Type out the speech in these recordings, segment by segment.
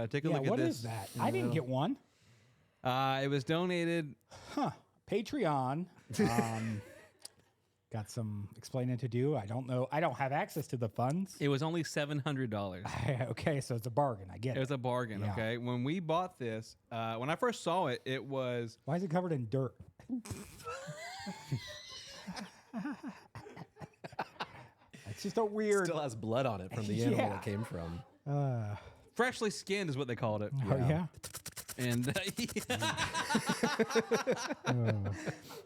take a look at this. What is that? I didn't get one. It was donated. Patreon. Got some explaining to do. I don't know. I don't have access to the funds. It was only $700. Okay, so it's a bargain. I get It it. was a bargain. Yeah. Okay, when we bought this, when I first saw it, it was Why is it covered in dirt? It's just a weird. Still has blood on it from the animal it came from. freshly skinned, is what they called it. Oh yeah. And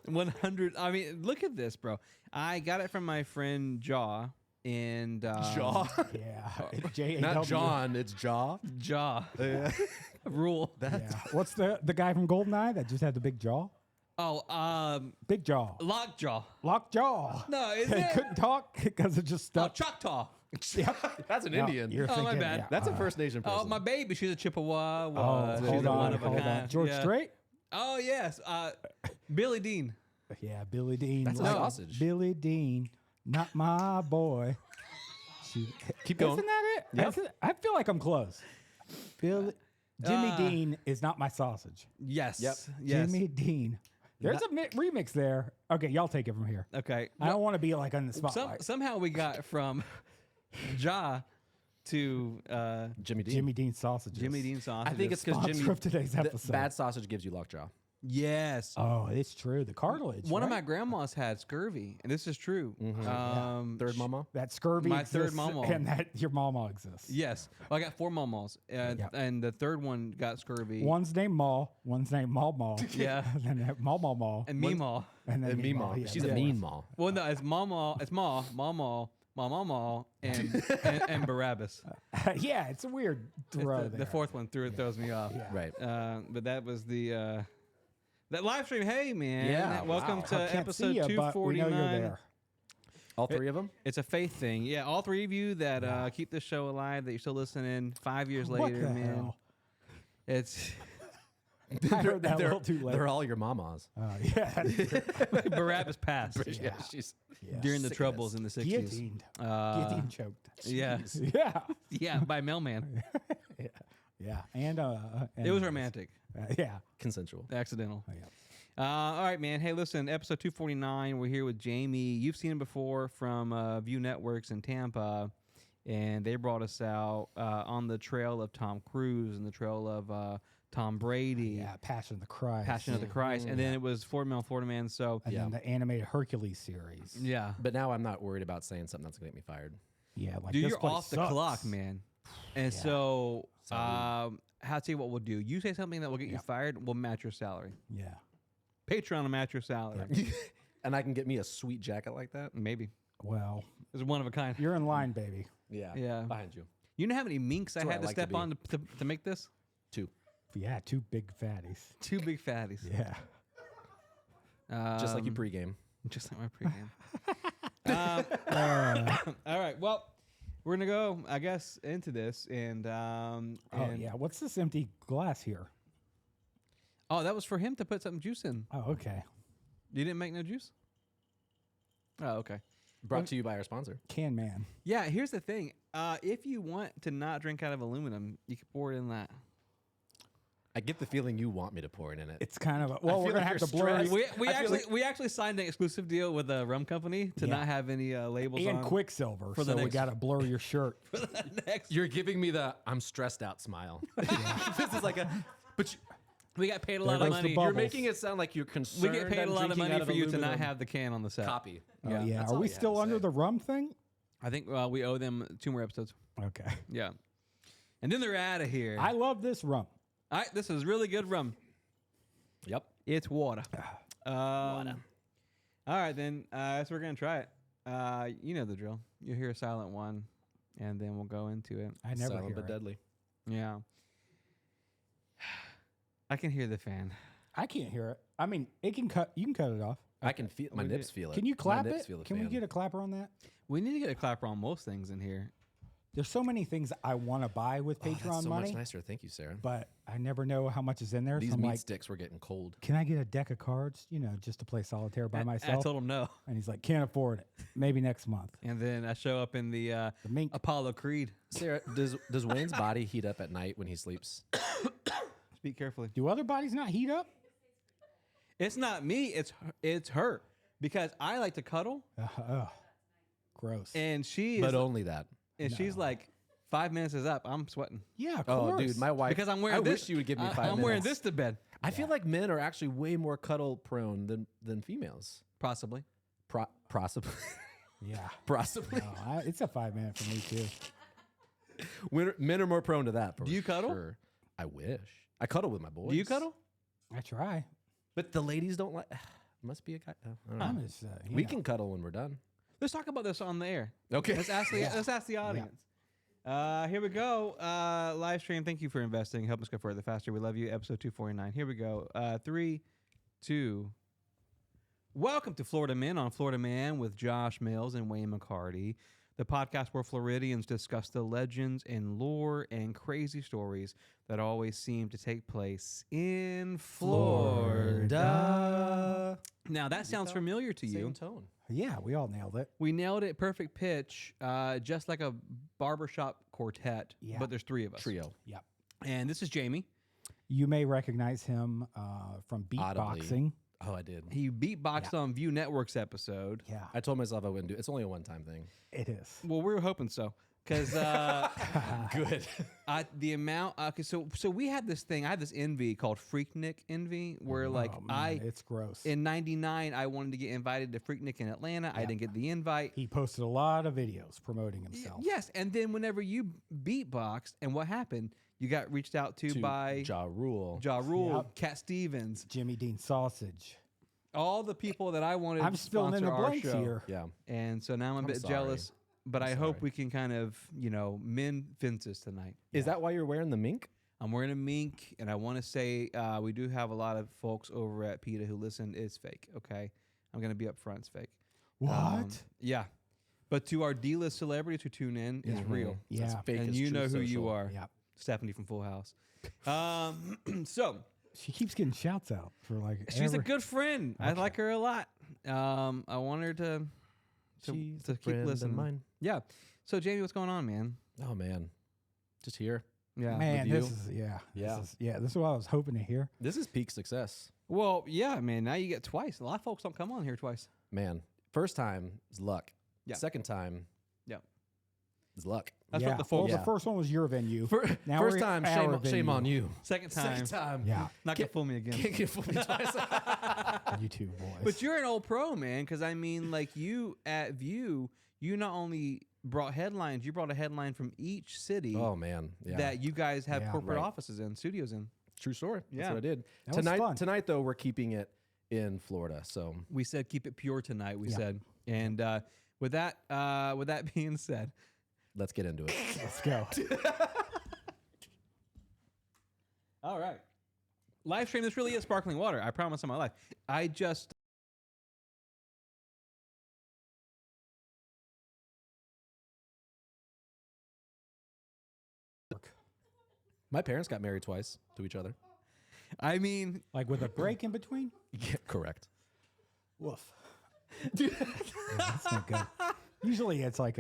100. I mean, look at this, bro. I got it from my friend Jaw. And Jaw? Yeah. It's J-A-W. Not John, it's Jaw. Jaw. Rule. Yeah. What's the guy from Goldeneye that just had the big jaw? Oh, Big jaw. Lockjaw. Lockjaw. No, is He it? couldn't talk because it just Oh, stuck. Choctaw. That's an No, Indian. you're Oh, my thinking- bad. yeah. That's a First Nation person. Oh, my baby. She's a Chippewa. Oh, She's hold a on, one of a hold kind. on. George Yeah. Strait? Oh, yes. Billy Dean. Yeah, Billy Dean. That's a sausage. Billy Dean, not my boy. Keep going. Isn't that it? That's it? I feel like I'm close. Jimmy Dean is not my sausage. Yes. Yep. Yes. Jimmy Dean. There's a remix there. Okay, y'all take it from here. Okay. I don't want to be like on the spotlight. Somehow we got from Ja to Jimmy Dean. Jimmy Dean sausages. Jimmy Dean sausages. I think it's because Sponsor Jimmy. of today's the episode. bad sausage gives you lockjaw. Yes. Oh, it's true. The cartilage. One of my right? grandmas had scurvy, and this is true. Third mama. that scurvy. my third exists mama. and that your mama exists. Yes. Well, I got 4 mamas, and the third one got scurvy. One's named Ma. One's named Maw. Yeah. and then Ma. And Meemaw. And then And me Meemaw, mom. yeah, She's the a fourth. mean mom. Well, no, it's Mama. It's Ma, and Barabbas. Yeah, it's a weird throw The there. fourth one throws me off. Yeah. Right. But that was the that live stream. Hey, man. Yeah, Welcome wow. to I can't episode see ya, but we know 249. you're there. All 3 of them? It's a faith thing. Yeah, all 3 of you that keep this show alive, that you're still listening 5 years What later, the man. hell? It's I heard that a little too late. They're all your mamas. Yeah, Barabbas passed Yeah, she's yeah. during the Sick of troubles this. in the 60s. Guillotined. Guillotine choked. Yeah, Yeah, yeah, by mailman. yeah, and It was romantic, yeah, Consensual. accidental. yeah. All right, man. Hey, listen, episode 249. We're here with Jamie. You've seen him before from View Networks in Tampa, and they brought us out on the trail of Tom Cruise and the trail of Tom Brady. Yeah, Passion of the Christ. Passion of the Christ, and then it was Florida Man. So And Yeah. then the animated Hercules series. yeah, But now I'm not worried about saying something that's going to get me fired. Yeah, like dude, this you're place off the sucks. clock, man. And so, how tell you what we'll do? You say something that will get you fired, we'll match your salary. Yeah. Patreon will match your salary. And I can get me a sweet jacket like that? Maybe Well, it's one of a kind. you're in line, baby. Yeah. Yeah. Behind you. You know how many minks I where had I to like to step be. on to make this? 2. Yeah, 2 big fatties. 2 big fatties. Yeah. Just like you pregame. Just like my pregame. All right. Well, we're gonna go, I guess, into this, and Oh yeah. What's this empty glass here? Oh, that was for him to put some juice in. Oh, okay. You didn't make no juice? Oh, okay. Brought to you by our sponsor. Can man. Yeah. Here's the thing. If you want to not drink out of aluminum, you can pour it in that. I get the feeling you want me to pour it in it. It's kind of a, well, we're feel gonna like have to you're blur stressed. We actually signed an exclusive deal with a rum company to Yeah. not have any labels and on. Quicksilver, for the so we next- got to blur your shirt. Next, You're giving me the I'm stressed out smile. This is like a, but we got paid a There lot of goes the money. bubble. you're making it sound like you're We concerned. get paid a I'm lot of drinking money out of for you to not aluminum. have the can on the set. Copy. Oh yeah. that's Are all we you have still to under say. the rum thing? I think we owe them 2 more episodes. Okay. Yeah, and then they're out of here. I love this rum. All right, this is really good rum. Yep. It's water. All right, then. So we're gonna try it. You know the drill. You'll hear a silent one, and then we'll go into it. I never Silent hear but it. deadly. Yeah. I can hear the fan. I can't hear it. I mean, it can cut. You can cut it off. I can feel my nips feel it. Can you clap my nips it? Feel the Can we fan. get a clapper on that? We need to get a clapper on most things in here. There's so many things I want to buy with Oh, that's Patreon so money, much nicer. Thank you, Sarah. but I never know how much is in there. These so I'm meat like, sticks were getting cold. can I get a deck of cards, just to play solitaire by I myself? told him no. And he's like, can't afford it. Maybe next month. And then I show up in the The mink. Apollo Creed. Sarah, does Wayne's body heat up at night when he sleeps? Speak carefully. Do other bodies not heat up? It's not me. It's her because I like to cuddle, Gross. and she is, But only that. and she's like, 5 minutes is up. I'm sweating Yeah, of Oh, course. dude, my wife. because I'm wearing I this. wish you would give me 5 I'm minutes. wearing this to bed, I feel like men are actually way more cuddle prone than females. possibly. Possibly. Yeah. Possibly. No, it's a 5 minute for me too. Men are more prone to that. For Do you cuddle? sure. I wish. I cuddle with my boys. Do you cuddle? I try. But the ladies don't like. Must be a guy. I don't know. I'm just, We can cuddle when we're done. Let's talk about this on the air. Okay. Let's ask the audience. Here we go. Live stream. Thank you for investing. Help us go further, faster. We love you. Episode 249. Here we go. 3, 2. Welcome to Florida Men on Florida Man with Josh Mills and Wayne McCarty, the podcast where Floridians discuss the legends and lore and crazy stories that always seem to take place in Florida. Now that sounds familiar to you. Same tone. Yeah, we all nailed it. We nailed it, perfect pitch, just like a barbershop quartet, Yeah. but there's 3 of us. Trio. Yep. And this is Jamie. You may recognize him from Audibly. beatboxing. Oh, I did. He beatboxed on View Network's episode. Yeah, I told myself I wouldn't do it. It's only a one-time thing. it is. Well, we were hoping so. Because Good. the amount, okay, so we had this thing, I had this envy called Freaknik envy, where like Oh, man, it's gross. in 99, I wanted to get invited to Freaknik in Atlanta. I didn't get the invite. He posted a lot of videos promoting himself. Yes, and then whenever you beatboxed, and what happened? You got reached out to by Ja Rule. Ja Rule, Yep. Cat Stevens, Jimmy Dean Sausage. all the people that I wanted I'm to just filling in sponsor the our blanks show. here. Yeah. And so now I'm a bit sorry. jealous, but I I'm hope sorry. we can kind of, mend fences tonight. Is that why you're wearing the mink? I'm wearing a mink, and I want to say we do have a lot of folks over at PETA who listen. It's fake, okay? I'm going to be up front. It's fake. What? Yeah. But to our D-list celebrities who tune in, it's real. Yeah. It's fake And as you true know who you social. are. Yep. Stephanie from Full House. So She keeps getting shouts out for like. she's a every- good friend. I like her a lot. I want her to She's to a keep friend of listening. mine. Yeah. So Jamie, what's going on, man? Oh man, just here. Yeah. Man, with this you. is yeah. Yeah. This is what I was hoping to hear. This is peak success, Well, yeah, man. Now you get twice. A lot of folks don't come on here twice. man. First time is luck. Yeah. Second time Yeah. is luck. That's yeah. what the folks. Well, the first one was your venue. Now First we're time, at our shame venue. on you. Second time. Second time, Yeah. Not gonna fool me again. Can't get fooled twice. You two boys. But you're an old pro, man. Because I mean, like you at View, you not only brought headlines, you brought a headline from each city Oh man, yeah. that you guys have Yeah. corporate Right. offices in, studios in. True story. Yeah. That's what I did. That was fun. Tonight though, we're keeping it in Florida. So We said keep it pure tonight. We Yeah. said, and with that being said, let's get into it. Let's go. all right, live stream. This really is sparkling water. I promise on my life. I just. My parents got married twice to each other. I mean, Like with a break in between. Yeah, correct. Woof. Yeah, that's not good. Usually it's like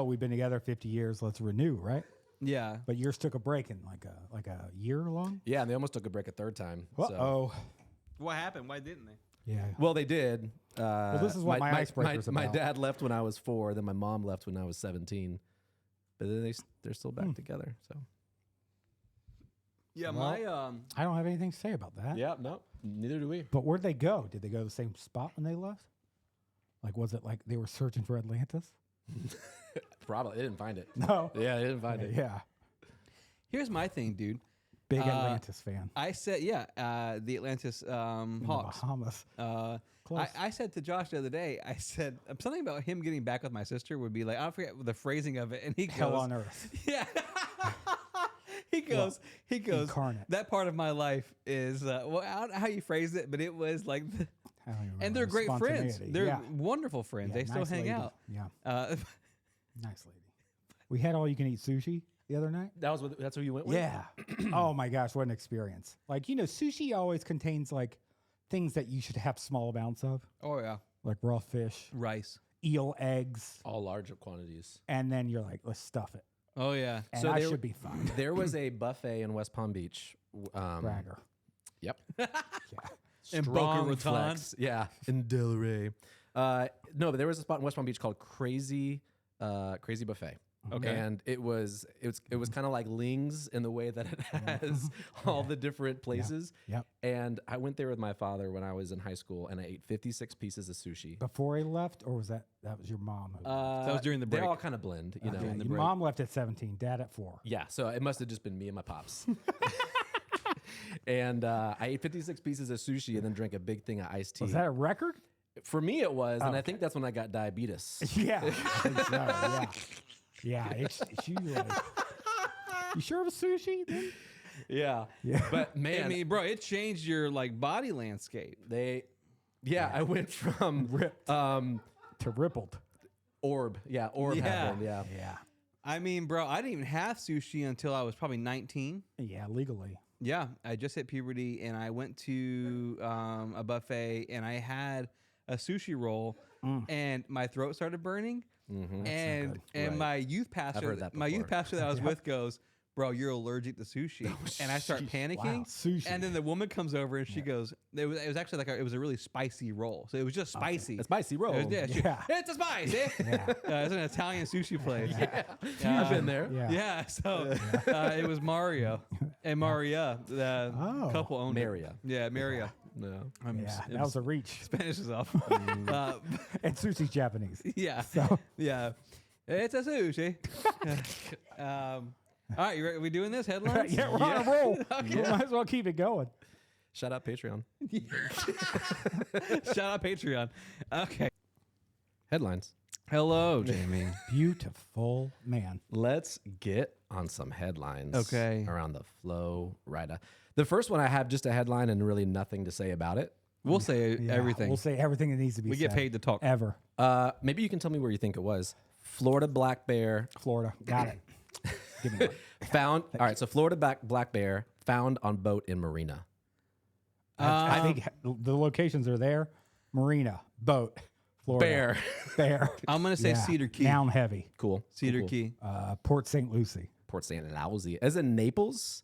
we've been together 50 years, let's renew, right? yeah. But yours took a break in like a year long. Yeah, and they almost took a break a third time. Uh So. oh. What happened? Why didn't they? Yeah. Well, they did. this is what my icebreaker's my about. dad left when I was 4. Then my mom left when I was 17. But then they're still back together. So Yeah, Well- my I don't have anything to say about that. yeah, no, neither do we. But where'd they go? Did they go to the same spot when they left? Like, was it like they were searching for Atlantis? Probably they didn't find it. No. Yeah, they didn't find it. Yeah. here's my thing, dude. Big Atlantis fan. I said, the Atlantis In the Hawks. Bahamas. Close. I said to Josh the other day, I said something about him getting back with my sister would be like, I forget the phrasing of it, and he Hell goes, on earth. yeah. he goes, Incarnate. that part of my life is well, I don't know how you phrased it, but it was like, I don't even and remember. they're great friends. Spontaneity. They're yeah. wonderful friends. Yeah, They still nice hang lady. out. Yeah. Uh, Nice lady. We had all you can eat sushi the other night. That's who you went with? Yeah. Oh my gosh, what an experience! Like sushi always contains like things that you should have small amounts of, Oh yeah, like raw fish, rice. eel eggs, All large quantities. and then you're like, let's stuff it, Oh yeah. and So I there- should be fine. There was a buffet in West Palm Beach. Bragger. Yep. In Boca Strong Raton. flex. Yeah, in Delray. No, but there was a spot in West Palm Beach called Crazy Buffet. Okay. And it was kind of like Ling's in the way that it has all the different places. Yep. And I went there with my father when I was in high school, and I ate 56 pieces of sushi. Before he left, or was that was your mom? Who That was during the They break. all kind of blend, you know. Okay, the your break. mom left at 17, dad at 4. Yeah, so it must have just been me and my pops. And I ate 56 pieces of sushi and then drank a big thing of iced tea. Was that a record? For me, it was, and I think that's when I got diabetes. Yeah. I think so, yeah. Yeah. It's usually. You sure it was sushi? Then? Yeah, Yeah. but man, I mean, bro, it changed your like body landscape. I went from Ripped to rippled. orb Yeah. happened, yeah. Yeah. I mean, bro, I didn't even have sushi until I was probably 19. Yeah, legally. Yeah, I just hit puberty, and I went to a buffet, and I had a sushi roll, and my throat started burning. And Right. my youth pastor, heard that youth before. pastor that I was with goes, "Bro, you're allergic to sushi," and I start panicking. Wow, sushi. And then the woman comes over and she goes, "It was actually like it was a really spicy roll, so it was just spicy." A spicy roll. It was- yeah, she- Yeah. it's a spice. Eh? Yeah. It's an Italian sushi place. I've been there. Yeah. Yeah, so it was Mario and Maria, the Oh. couple owned it. Maria. Yeah, Maria. No. Yeah, that was a reach. Spanish is off. And sushi's Japanese. Yeah, So yeah. It's a sushi. All right, are we doing this headlines? yeah, we're on a roll. We might as well keep it going. Shout out Patreon. Shout out Patreon. Okay. Headlines. Hello, Jamie. Beautiful man. Let's get on some headlines. Okay. Around the Flow Rida. The first one I have just a headline and really nothing to say about it. We'll say Yeah, everything. We'll say everything that needs to be We said. get paid to talk. Ever. Maybe you can tell me where you think it was. Florida black bear Florida. Got it. Give me one. found. All right, so Florida black bear found on boat in Marina. I think the locations are there. Marina, boat, Florida. Bear. Bear. I'm gonna say Yeah. Cedar Key. Noun heavy. Cool. Cedar Cool. Key. Port St. Lucie. Port St. Lousy. As in Naples?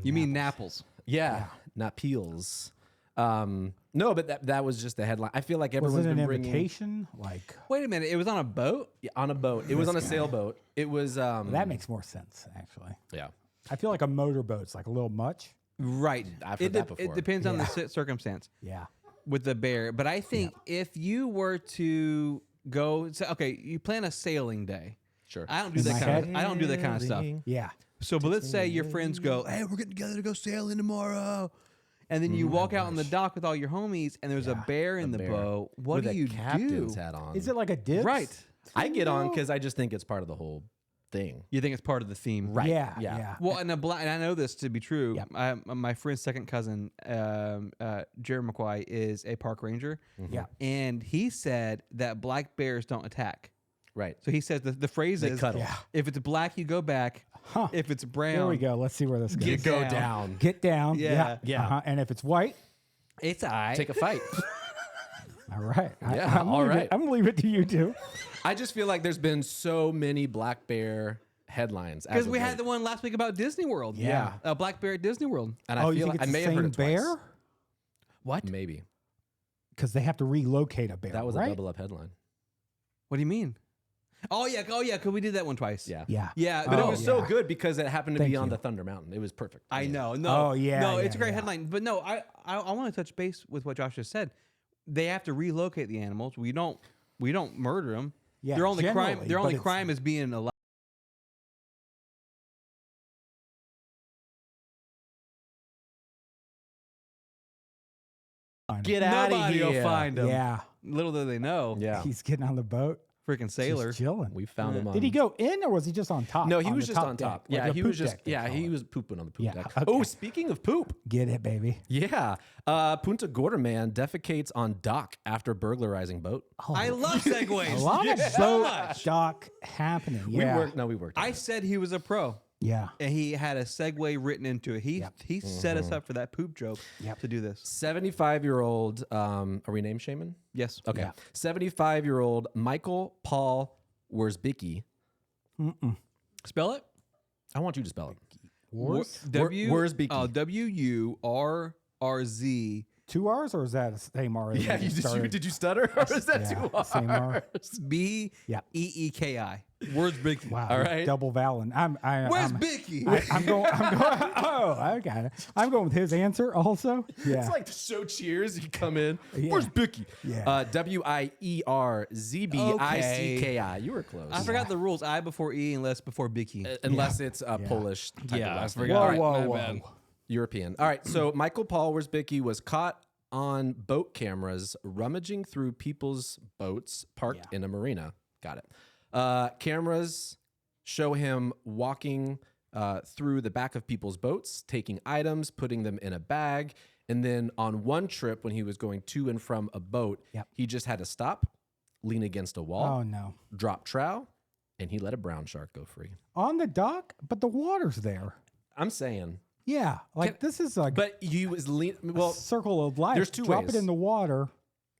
You mean Naples? Yeah, not Peels. No, but that was just the headline. I feel like Was everyone's it an been bringing invitation? Like, Wait a minute. It was on a boat. Yeah, on a boat. It was on a sailboat. It was that makes more sense, actually. yeah. I feel like a motorboat's like a little much. Right. I've heard that before. It depends on the Yeah. circumstance Yeah. with the bear. But I think if you were to go, so, okay, you plan a sailing day. Sure. I don't do In that my kind. head? I don't do that kind of stuff. Yeah. So, but let's say your friends go, "Hey, we're getting together to go sailing tomorrow," and then you walk out on the dock with all your homies, and there's a bear in the Bear. boat. What With do a you captain's do? hat on. Is it like a dibs? Right. I get on because I just think it's part of the whole thing. You think it's part of the theme, Right. Yeah. Yeah. Yeah. Well, and and I know this to be true. Yep. My friend's second cousin, Jerry McQuay, is a park ranger. Yeah. And he said that black bears don't attack. Right. So he says the phrase They is, cuddle. Yeah. if it's black, you go back. Huh. If it's brown, Here we go. Let's see where this goes. You go down. down. Get down. Yeah. Yeah. Uh-huh. And if it's white, it's I. Take a fight. all right. Yeah, I'm all gonna leave right. it- I'm going to leave it to you two. I just feel like there's been so many black bear headlines. Because we had the one last week about Disney World. Yeah. A black bear at Disney World. and Oh, I you feel think like it's I may the have heard same it bear? twice. What? Maybe. Because they have to relocate a bear. That was right? a double up headline. What do you mean? Oh yeah. Because we did that one twice. Yeah. Yeah. Yeah. But it Oh, was so yeah. good because it happened to Thank be on you. the Thunder Mountain. It was perfect. I know. No. Oh, yeah, No, yeah, it's a great yeah. headline. But no, I want to touch base with what Josh just said. They have to relocate the animals. We don't murder them. Yeah, Their only crime. generally, Their but only it's- crime is being alive. Get out of Nobody here. will find them. Yeah. Little do they know. Yeah. He's getting on the boat. freaking sailor. Just chilling. We found him on. Did he go in or was he just on top? No, he on was the just on deck? top. Like Yeah, a he was poop just. deck, they Yeah, call he it. was pooping on the poop Yeah, deck. okay. Oh, speaking of poop. Get it, baby. Yeah. Punta Gorda man defecates on dock after burglarizing boat. I love segues. A lot of so boat much. dock happening. Yeah. We worked. I said he was a pro. Yeah. And he had a segue written into it. He set us up for that poop joke to do this. 75-year-old. Are we name shaming? Yes. Okay. Yeah. 75-year-old Michael Paul Wurzbicki. Spell it. I want you to spell it. Wurzbicki. Wurzbicki. Wurrz. 2 R's or is that the same R? Yeah, did you stutter? Or is that Yeah, too hard? same R. Beeki. Wurzbicki. Wow. All right. Double vowel. Where's Bicky? I'm going. Oh, I got it. I'm going with his answer also. Yeah. It's like the show Cheers. You come in. Yeah. Where's Bicky? Yeah. Wuerzbicki. You were close. I forgot the rules. I before E unless before Bicky. Unless it's a Polish type Yeah, of I last forgot. name. whoa, All right. whoa, my whoa. bad. European. All right. So Michael Paul Wuerzbicki was caught on boat cameras rummaging through people's boats parked in a marina. Got it. Cameras show him walking through the back of people's boats, taking items, putting them in a bag. And then on one trip, when he was going to and from a boat, he just had to stop, lean against a wall, Oh no. drop trowel, and he let a brown shark go free. On the dock, but the water's there. I'm saying. Yeah. Like this is like But he was a circle of life. there's two Drop ways. it in the water.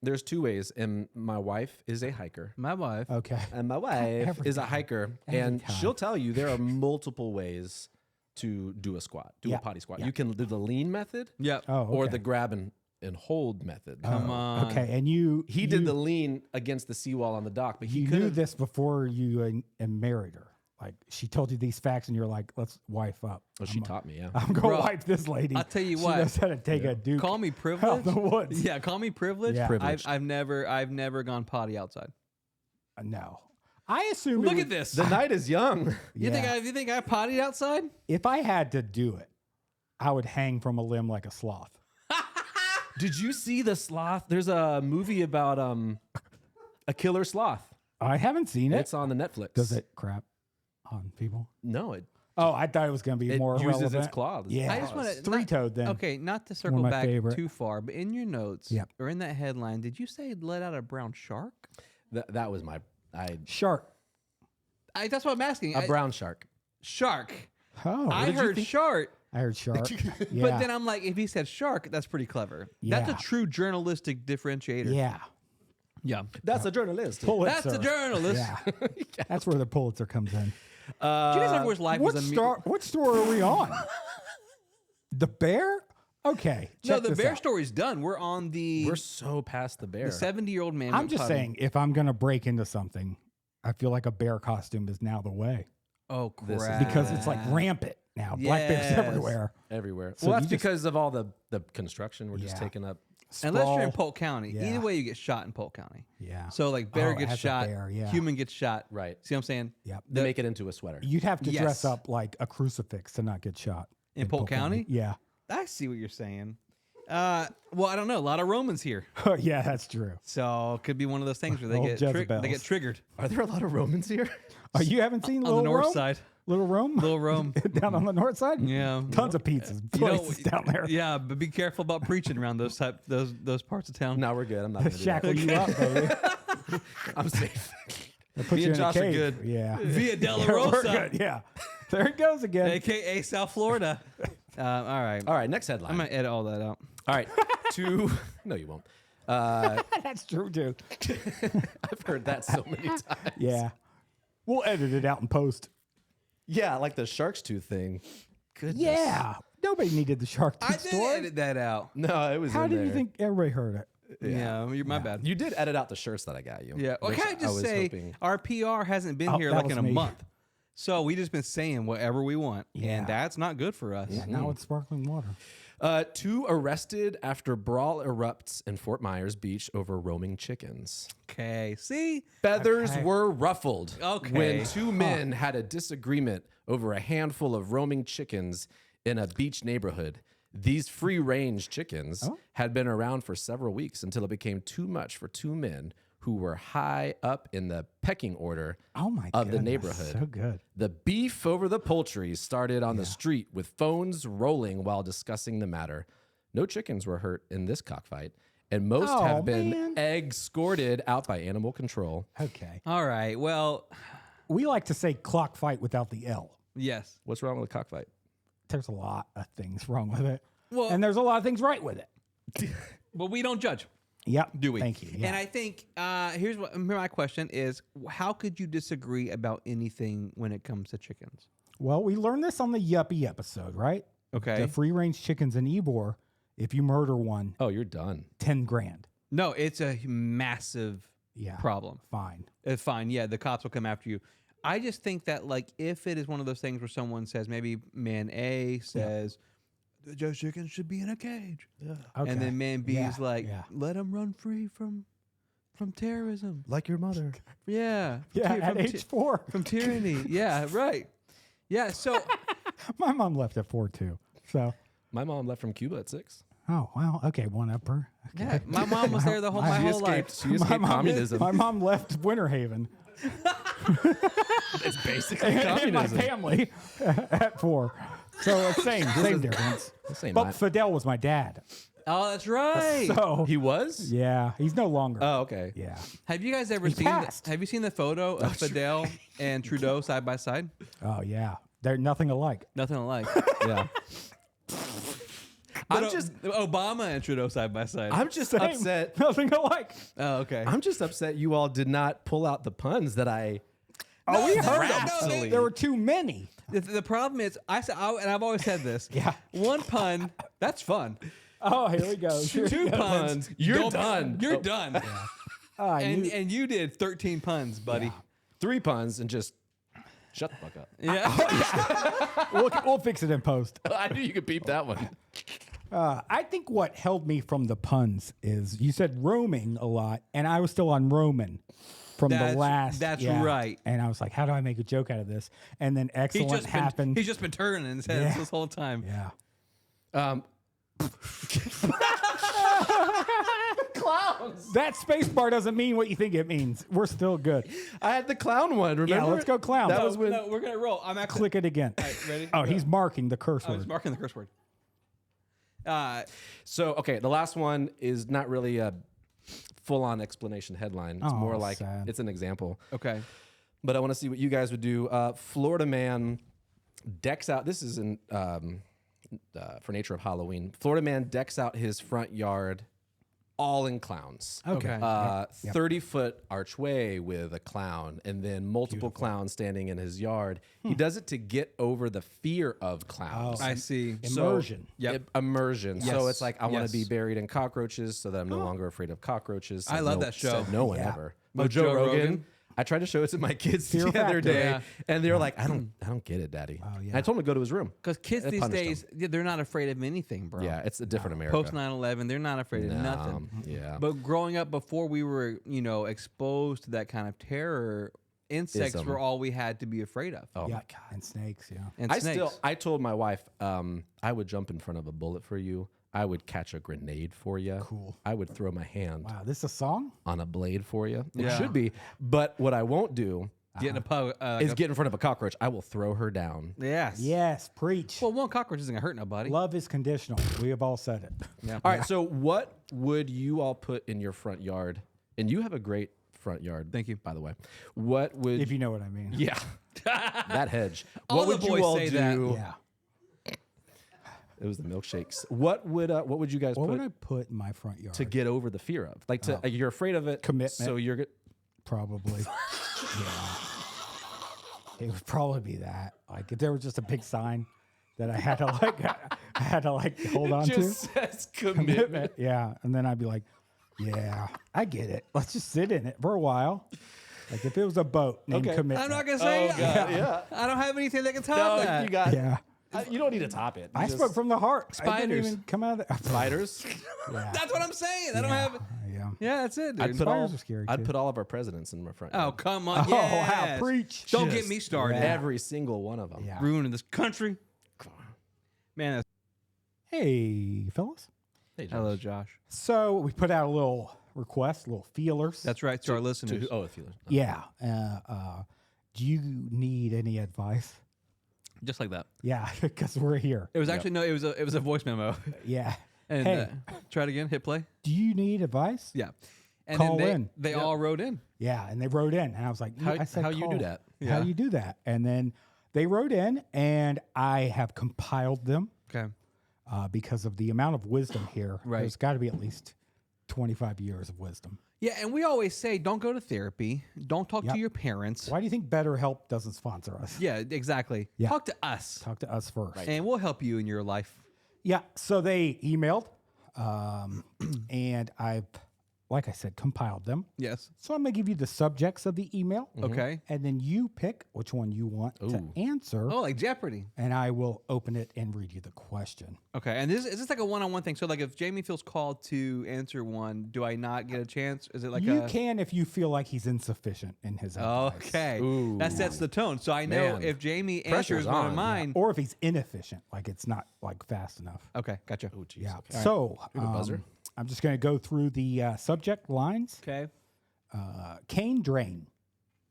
There's two ways, and my wife is a hiker. My wife. Okay. And my wife Every is a time. hiker, Every and time. she'll tell you there are multiple ways to do a squat, do Yeah. a potty squat. Yeah. You can do the lean method Yep. Oh, or okay. the grab and hold method. Come on. Okay. And you He did the lean against the seawall on the dock, but he you could knew have. this before you and married her. Like she told you these facts, and you're like, "Let's wife up." Well, she taught me, yeah. I'm going Bro, to wife this lady. I'll tell you she what. knows how to take a duke Call me out privileged. of the woods. Yeah, call me privileged. Yeah. Privileged. I've never gone potty outside. No, I assume. Look at this. The night is young. You think I pottied outside? if I had to do it, I would hang from a limb like a sloth. Did you see the sloth? There's a movie about a killer sloth. I haven't seen it. It's on the Netflix. Does it crap on people? No, it Oh, I thought it was going to be more uses relevant. its claws. Yeah, I just want to three-toed then. Okay, not to One circle of my back favorite. too far, but in your notes Yep. or in that headline, did you say let out a brown shark? That was my Shark. That's what I'm asking. a brown shark. Shark. Oh, I heard shark, I heard shark. Yeah. but then I'm like, if he said shark, that's pretty clever. That's Yeah. a true journalistic differentiator. yeah. Yeah. That's a journalist. Pulitzer. That's a journalist. Yeah. That's where the Pulitzer comes in. Do you guys ever wish life What was a what story are we on? The bear? Okay. No, check the this bear out. story's done. We're on the We're so past the bear. 70-year-old man. I'm went just potty. saying, if I'm going to break into something, I feel like a bear costume is now the way Oh, This is crap. because it's like rampant now. Black bears Yes. everywhere. Everywhere. So well, that's you just- because of all the construction. We're just Yeah. taking up. Unless you're in Sprawl. Polk County. Yeah. Either way, you get shot in Polk County. Yeah. So, like, bear Oh, gets as a shot, bear, yeah. human gets shot. Right. See what I'm saying? Yep. They make it into a sweater. You'd have to Yes. dress up like a crucifix to not get shot. In Polk County? Yeah. I see what you're saying. Well, I don't know. A lot of Romans here. Yeah, that's true. So, it could be one of those things where they Old get, they Jezebels. get triggered Are there a lot of Romans here? Oh, you haven't seen on Little the north Rome? side. Little Rome? Little Rome. Down on the north side? Yeah. Tons of pizzas. You know, Places down there. Yeah, but be careful about preaching around those parts of town. No, we're good. I'm not going to do that. Shackle you up, baby. I'm safe. They put Me you and in a Josh are cave. good. Yeah. Via De La Yeah, we're Rosa, good. Yeah. There it goes again. a.k.a. South Florida. All right. All right, next headline. I'm going to edit all that out. All right, no, you won't. That's true, too. I've heard that so many times. Yeah. We'll edit it out in post. Yeah, like the shark's tooth thing. Goodness. Yeah. Nobody needed the shark I tooth did story. edit that out. No, it was. How in did there. you think everybody heard it? Yeah, my bad. You did edit out the shirts that I got you. Yeah. Well, which can I just was say hoping- our PR hasn't been Oh, here that like was in a me. month. So we just been saying whatever we want. Yeah. And that's not good for us. Yeah, now it's sparkling water. 2 arrested after brawl erupts in Fort Myers Beach over roaming chickens. Okay. See? Feathers Okay. were ruffled Okay. when 2 men had a disagreement over a handful of roaming chickens in a beach neighborhood. These free-range chickens had been around for several weeks until it became too much for 2 men who were high up in the pecking order Oh my of the goodness, neighborhood. so good. The beef over the poultry started on the street with phones rolling while discussing the matter. No chickens were hurt in this cockfight, and most Oh, have been man. egg scorted out by animal control. Okay, All right. Well, we like to say clock fight without the L. yes. What's wrong with a cockfight? There's a lot of things wrong with it, Well, and there's a lot of things right with it. but we don't judge. Yep. Do we? Thank you. Yeah. And I think here's my question is: how could you disagree about anything when it comes to chickens? Well, we learned this on the Yuppie episode, right? Okay. The free range chickens in Ybor, if you murder one, Oh, you're done. 10 grand. No, it's a massive Yeah. problem. Fine. It's fine. Yeah, the cops will come after you. I just think that like if it is one of those things where someone says maybe man A says those chickens should be in a cage, Okay. and then man B Yeah, is like yeah. let them run free from terrorism. Like your mother. Yeah. Yeah, Ty- at from age 4. from tyranny. Yeah, right. Yeah, so My mom left at 4 too. So, My mom left from Cuba at 6. oh, well, okay, one upper. Okay. yeah, my mom was there the whole my She whole escaped, life. she escaped communism. My mom left Winter Haven. It's basically And my communism. family at 4. So it's same difference. Same But line. Fidel was my dad. Oh, that's right. So He was? yeah, he's no longer. Oh, okay. Yeah. Have you guys ever He seen passed. have you seen the photo of Fidel and Trudeau side by side? Oh yeah. They're nothing alike. Nothing alike. Yeah. But I'm just Obama and Trudeau side by side. I'm just Same. upset. Nothing alike. Oh, okay. I'm just upset you all did not pull out the puns that I Oh, we no, heard them. no, they- There were too many. The problem is, and I've always said this. Yeah. One pun, that's fun. Oh, here we go. Here Two we go. puns, you're don't- done. You're Oh. done. I knew- And you did 13 puns, buddy. Yeah. 3 puns and just shut the fuck up. Yeah. we'll fix it in post. I knew you could beep that one. I think what held me from the puns is you said roaming a lot, and I was still on Roman from That's- the last. that's yeah. right. And I was like, how do I make a joke out of this? And then He's excellent just happened. he's just been turning his head Yeah. this whole time. yeah. Clowns. That space bar doesn't mean what you think it means. We're still good. I had the clown one. Remember? Yeah, let's go clown. That No, was when. No, we're gonna roll. I'm actually Click it again. ready. Oh, he's marking the curse I was word. marking the curse word. So okay, the last one is not really a full-on explanation headline. It's Oh, more like sad. it's an example. Okay. But I want to see what you guys would do. Florida man decks out. This is in for nature of Halloween. Florida man decks out his front yard, all in clowns. Okay. 30-foot archway with a clown, and then multiple clowns standing in his yard. He does it to get over the fear of clowns. Oh, I see. Immersion. Yep. Immersion. So Yes. it's like I want to be Yes. buried in cockroaches, so that I'm no longer afraid of cockroaches. I Said love no- that show. said no one Yeah. ever. With Joe Joe Rogan. Rogan. I tried to show it to my kids Fear the other factor. day, Yeah. and they were like, "I don't get it, Daddy." Oh, yeah. And I told him to go to his room. Because kids It these punished days, they're not afraid of anything, bro. Yeah, it's a different America. Post 9/11, they're not afraid of nothing. Yeah. But growing up before we were, exposed to that kind of terror, insects Ism. were all we had to be afraid of. Oh yeah. my God. And snakes. Yeah. And I snakes. I told my wife, I would jump in front of a bullet for you. I would catch a grenade for you. Cool. I would throw my hand Wow. This is a song? on a blade for you. It Yeah. should be. But what I won't do Get in a pub. is get in front of a cockroach. I will throw her down. yes. Yes. Preach. Well, one cockroach isn't gonna hurt nobody. Love is conditional. We have all said it. Yeah. All right. So what would you all put in your front yard? And you have a great front yard. Thank you. By the way, what would If you know what I mean. yeah that hedge? All what the would boys you all say do? that. Yeah. It was the milkshakes. What would you guys What put would I put in my front yard? to get over the fear of? Like to you're afraid of it. Commitment. So you're good. Probably. Yeah. It would probably be that. Like if there was just a big sign that I had to hold on to. says commitment. Yeah. And then I'd be like, yeah, I get it. Let's just sit in it for a while. Like if it was a boat named Okay. Commitment. I'm not gonna say. yeah. I don't have anything that can top that. you got. Yeah. You don't need to top it. I spoke from the heart. I didn't Spiders. even come out of the spiders. Yeah. That's what I'm saying. I don't have. Yeah. Yeah, that's it, dude. I'd put all. Spiders are scary, I'd too. put all of our presidents in my front. Oh, yard. come on. Oh, wow. yes. Preach. Don't Just get me started. Every single one of them. Yeah. Ruining this country. Man, that's Hey, fellas. Hey, Josh. Hello, Josh. So we put out a little request, little feelers. That's right, to our listeners. If you yeah. Do you need any advice? Just like that. Yeah, because we're here. It was actually no. It was a voice memo. Yeah. And Hey. try it again. Hit play. Do you need advice? Yeah. And Call then in. they all wrote in. Yeah, and they wrote in, and I was like, I said, how you call. do that? How Yeah. you do that? And then they wrote in, and I have compiled them Okay. because of the amount of wisdom here. Right. There's got to be at least 25 years of wisdom. Yeah, and we always say don't go to therapy. Don't talk Yep. to your parents. Why do you think BetterHelp doesn't sponsor us? Yeah, exactly. Yeah. Talk to us, Talk to us first. and we'll help you in your life. Yeah. So they emailed, and I've, like I said, compiled them. Yes. So I'm going to give you the subjects of the email. Okay. And then you pick which one you want to answer, Oh, like Jeopardy. and I will open it and read you the question. Okay. And is this like a one-on-one thing? So, like, if Jamie feels called to answer one, do I not get a chance? Is it like You a? can if you feel like he's insufficient in his advice. Okay. Ooh. That sets the tone. So I know Man. if Jamie Pressure's answers one of on. mine. Or if he's inefficient, like it's not like fast enough. Okay. Gotcha. Oh, jeez. Yeah. Okay. So have a buzzer? I'm just going to go through the subject lines. Okay. Cane drain.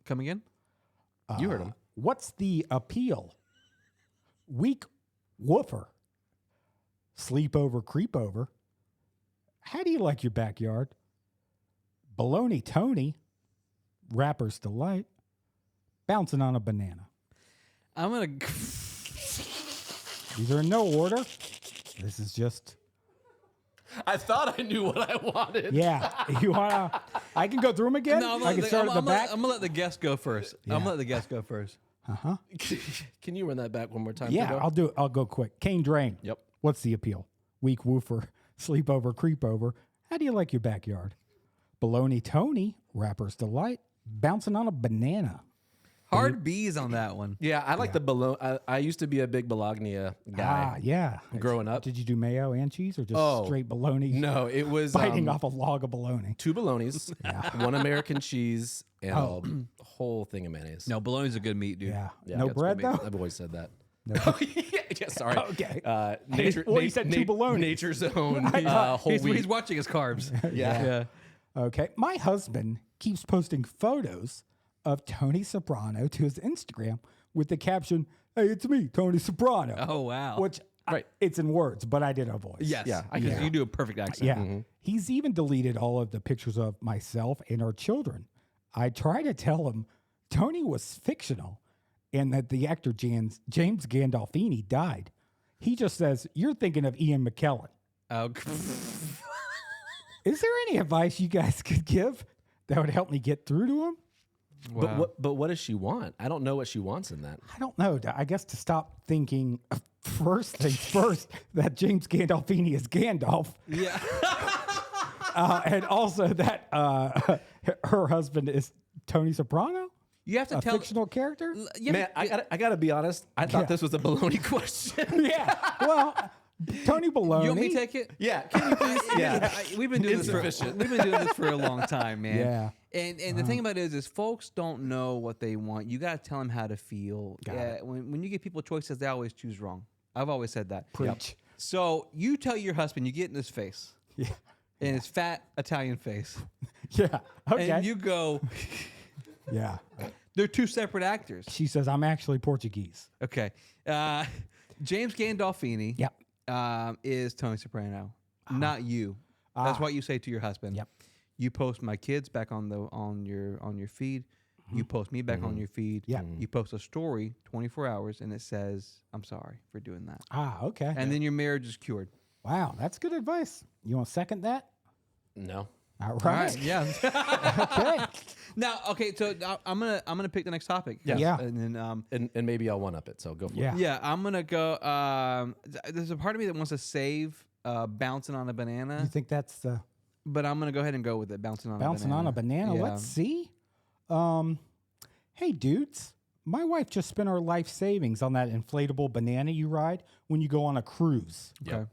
Come again? You heard him. What's the appeal? Weak woofer. Sleepover, creepover. How do you like your backyard? Baloney Tony. Rapper's delight. Bouncing on a banana. I'm gonna. These are in no order. This is just, I thought I knew what I wanted. yeah. You wanna? I can go through them again. No, I can start at the back. I'm gonna let the guest go first. I'm gonna let the guest go first. Can you run that back one more time? Yeah, Pedro? I'll do it. I'll go quick. Cane drain. Yep. What's the appeal? Weak woofer, sleepover, creepover. How do you like your backyard? Baloney Tony, rapper's delight, bouncing on a banana. Hard B's on that one. Yeah, I like the bologna. I used to be a big bologna guy. Ah, yeah. Growing up. Did you do mayo and cheese or just Oh, straight bologna? No, it was Biting off a log of bologna. 2 bolognas, 1 American cheese, and a whole thing of mayonnaise. No, bologna's a good meat, dude. Yeah. Yeah, No that's bread good meat. though? I've always said that. No. Oh, yeah, sorry. Okay. Nature. Well, you said 2 bolognas. Nature's own whole He's wheat. watching his carbs. Yeah. Yeah. Okay. My husband keeps posting photos of Tony Soprano to his Instagram with the caption, "Hey, it's me, Tony Soprano." Oh wow. Which Right. it's in words, but I did a voice. Yes. Yeah, I Because can- you do a perfect accent. Yeah. He's even deleted all of the pictures of myself and our children. I try to tell him Tony was fictional and that the actor James Gandolfini died. He just says, "You're thinking of Ian McKellen." Oh, Is there any advice you guys could give that would help me get through to him? wow. But what does she want? I don't know what she wants in that. I don't know. I guess to stop thinking first things first that James Gandolfini is Gandalf. Yeah. And also that her husband is Tony Soprano, You have to a tell. fictional character. You have Man, to- I gotta be honest. I thought Yeah. this was a baloney question. Yeah, well, Tony Baloney. you want me to take it? Yeah, can you please? Yeah. We've been doing this for Insufficient. we've been doing this for a long time, man. Yeah. And the thing about it is folks don't know what they want. You got to tell them how to feel. When you give people choices, they always choose wrong. I've always said that. Preach. So you tell your husband, you get in his face, Yeah, in his fat Italian face, yeah, okay, and you go, yeah. they're two separate actors. She says I'm actually Portuguese. Okay. James Gandolfini Yep. is Tony Soprano, not you. That's what you say to your husband. Yep. You post my kids back on your feed. You post me back on your feed. Yeah. You post a story 24 hours and it says, "I'm sorry for doing that." Ah, okay. And then your marriage is cured. Wow, that's good advice. You want to second that? No. All right. Yeah. Okay. Now, okay, so I'm gonna pick the next topic. Yeah. Yeah. And then And maybe I'll one up it. So go for Yeah. it. yeah, I'm gonna go. There's a part of me that wants to save bouncing on a banana, You think that's the but I'm gonna go ahead and go with it. Bouncing on a banana. Yeah. Let's see. Hey, dudes. My wife just spent her life savings on that inflatable banana you ride when you go on a cruise. Okay.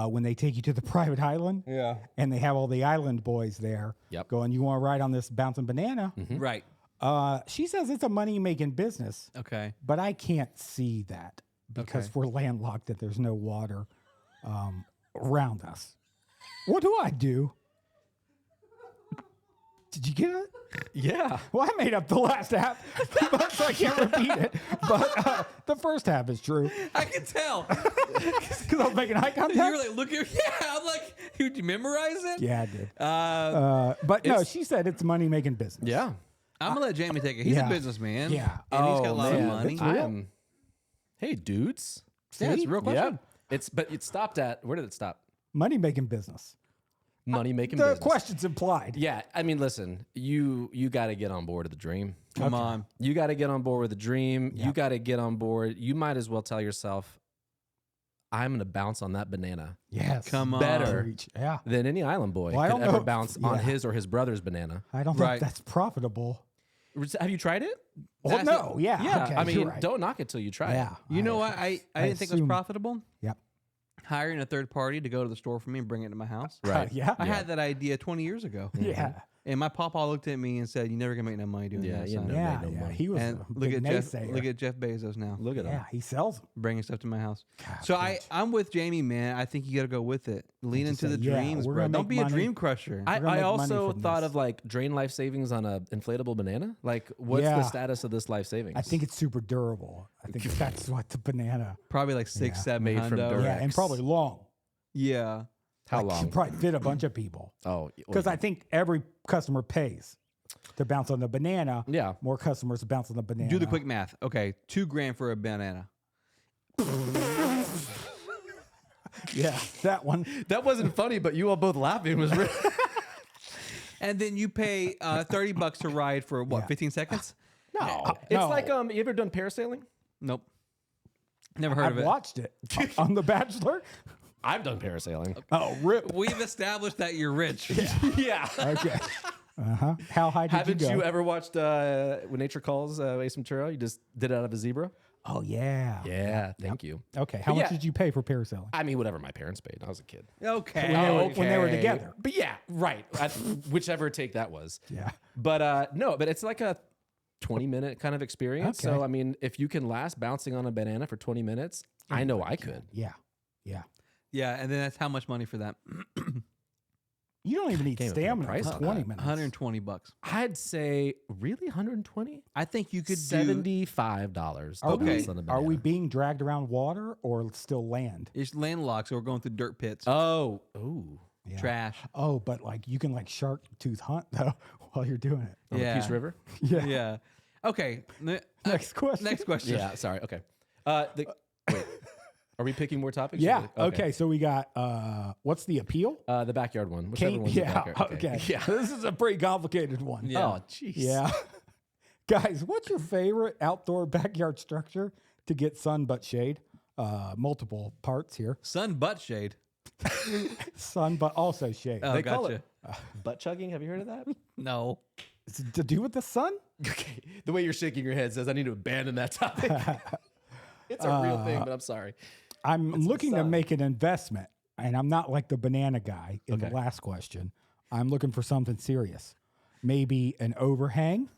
When they take you to the private island. Yeah. And they have all the island boys there. Yep. Going, you want to ride on this bouncing banana? Right. She says it's a money making business, Okay. but I can't see that because Okay. we're landlocked and there's no water around us. What do I do? Did you get it? Yeah. Well, I made up the last half, so I can't repeat it. But the first half is true I can tell. because I was making eye You contact. were like, look at I'm like, did you memorize it? Yeah, I did. But no, it's- she said it's money making business. Yeah. I'm gonna let Jamie take it. He's Yeah. a businessman. Yeah. And he's got a lot of man, money. that's real. I am. Hey, dudes. Yeah, it's a real question. Yeah. But it stopped at, where did it stop? Money making business. Money making The business. question's implied. Yeah, I mean, listen, you got to get on board with the dream. Come on. You got to get on board with the dream. You got to get on board. You might as well tell yourself, I'm going to bounce on that banana Yes. Come on. Better. Reach. Yeah. than any island boy Well, I could don't know ever if- bounce on yeah. his or his brother's banana. I don't Right. think that's profitable. Have you tried it? Well, That's no. Yeah. Yeah, okay, I you're mean, right. don't knock it till you try Yeah. it. You know what? I didn't think it was assume- profitable. Yep. Hiring a third party to go to the store for me and bring it to my house. Right. Yeah. I had that idea 20 years ago. Yeah. And my papa looked at me and said, "You're never gonna make no money doing Yeah, that, you son." know. Yeah. made no Yeah. money. He was And a look big at Jeff. naysayer. Look at Jeff Bezos now, Look at him. Yeah. He sells them. bringing stuff to my house. God, So bitch. I'm with Jamie, man. I think you got to go with it. Lean just into the say, yeah, dreams, we're bro. gonna Don't make be a money. dream crusher. We're gonna I make money also from thought this. of like drain life savings on a inflatable banana. Like, what's Yeah. the status of this life savings? I think it's super durable. I think that's what the banana. Probably like six, Yeah. 7 Made from hundo. dirt. Yeah, and probably long. Yeah. how Like, long? Could probably fit a bunch of people. Oh, Because I think every customer pays to bounce on the banana. yeah. More customers to bounce on the banana. Do the quick math. Okay, $2,000 for a banana. Yeah, that one. That wasn't funny, but you all both laughing was really. And then you pay $30 to ride for what, Yeah. 15 seconds? No, it's No. like you ever done parasailing? Nope. Never heard I've of it. watched it on The Bachelor. I've done parasailing. Oh, rip. We've established that you're rich. yeah. Okay. How high did Haven't you go? you ever watched When Nature Calls, Ace Ventura? You just did it out of a zebra. Oh yeah. Yeah, thank you. Okay. How But much yeah. did you pay for parasailing? I mean, whatever my parents paid. I was a kid. Okay. When they were together. But yeah, right. Whichever take that was. Yeah. But no, but it's like a 20-minute kind of experience. So, Okay. I mean, if you can last bouncing on a banana for 20 minutes, I know I could. Yeah. Yeah. Yeah, and then that's how much money for that? You don't even need Came up with a stamina price for on 20 that. minutes. $120. I'd say, really? 120? I think you could $75. to Okay. bounce on a Are we banana. being dragged around water or still land? It's landlocked, so we're going through dirt pits, Oh. Ooh. Yeah. trash. Oh, but like you can like shark tooth hunt though while you're doing it. On the Yeah. Peace River? Yeah. Yeah. Okay. Next question. Next question. Yeah, sorry. Okay. Wait. Are we picking more topics? Yeah. Or- Okay. So we got what's the appeal? The backyard one. Whichever Kate, one's yeah. the backyard. Okay. Yeah. This is a pretty complicated one. Yeah. Oh, jeez. Yeah. Guys, what's your favorite outdoor backyard structure to get sun but shade? Multiple parts here. Sun butt shade. Sun but also shade. Oh, They gotcha. call it butt chugging. Have you heard of that? No. Is it to do with the sun? Okay. The way you're shaking your head says I need to abandon that topic. It's a real thing, but I'm sorry. I'm looking to sun. make an investment, and I'm not like the banana guy in Okay. the last question. I'm looking for something serious. Maybe an overhang,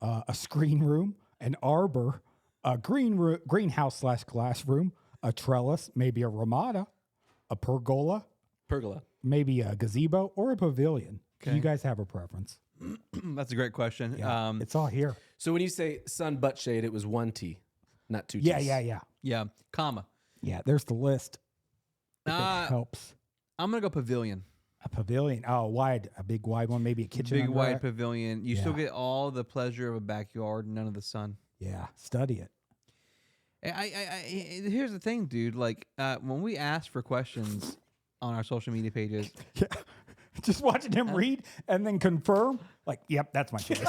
a screen room, an arbor, a greenhouse / glass room, a trellis, maybe a ramada, a pergola, Pergola. maybe a gazebo, or a pavilion. Do you Okay. guys have a preference? That's a great question. It's all here. So when you say sun butt shade, it was one T, not two T's. Yeah. Yeah. Comma. Yeah, there's the list. If it Uh, helps. I'm gonna go pavilion. A pavilion. Oh, wide. A big wide one. Maybe a kitchen. Big under wide it. pavilion. You still Yeah. get all the pleasure of a backyard, none of the sun. Yeah, study it. Here's the thing, dude. Like when we ask for questions on our social media pages, Yeah. Just watching him read and then confirm, like, yep, that's my choice.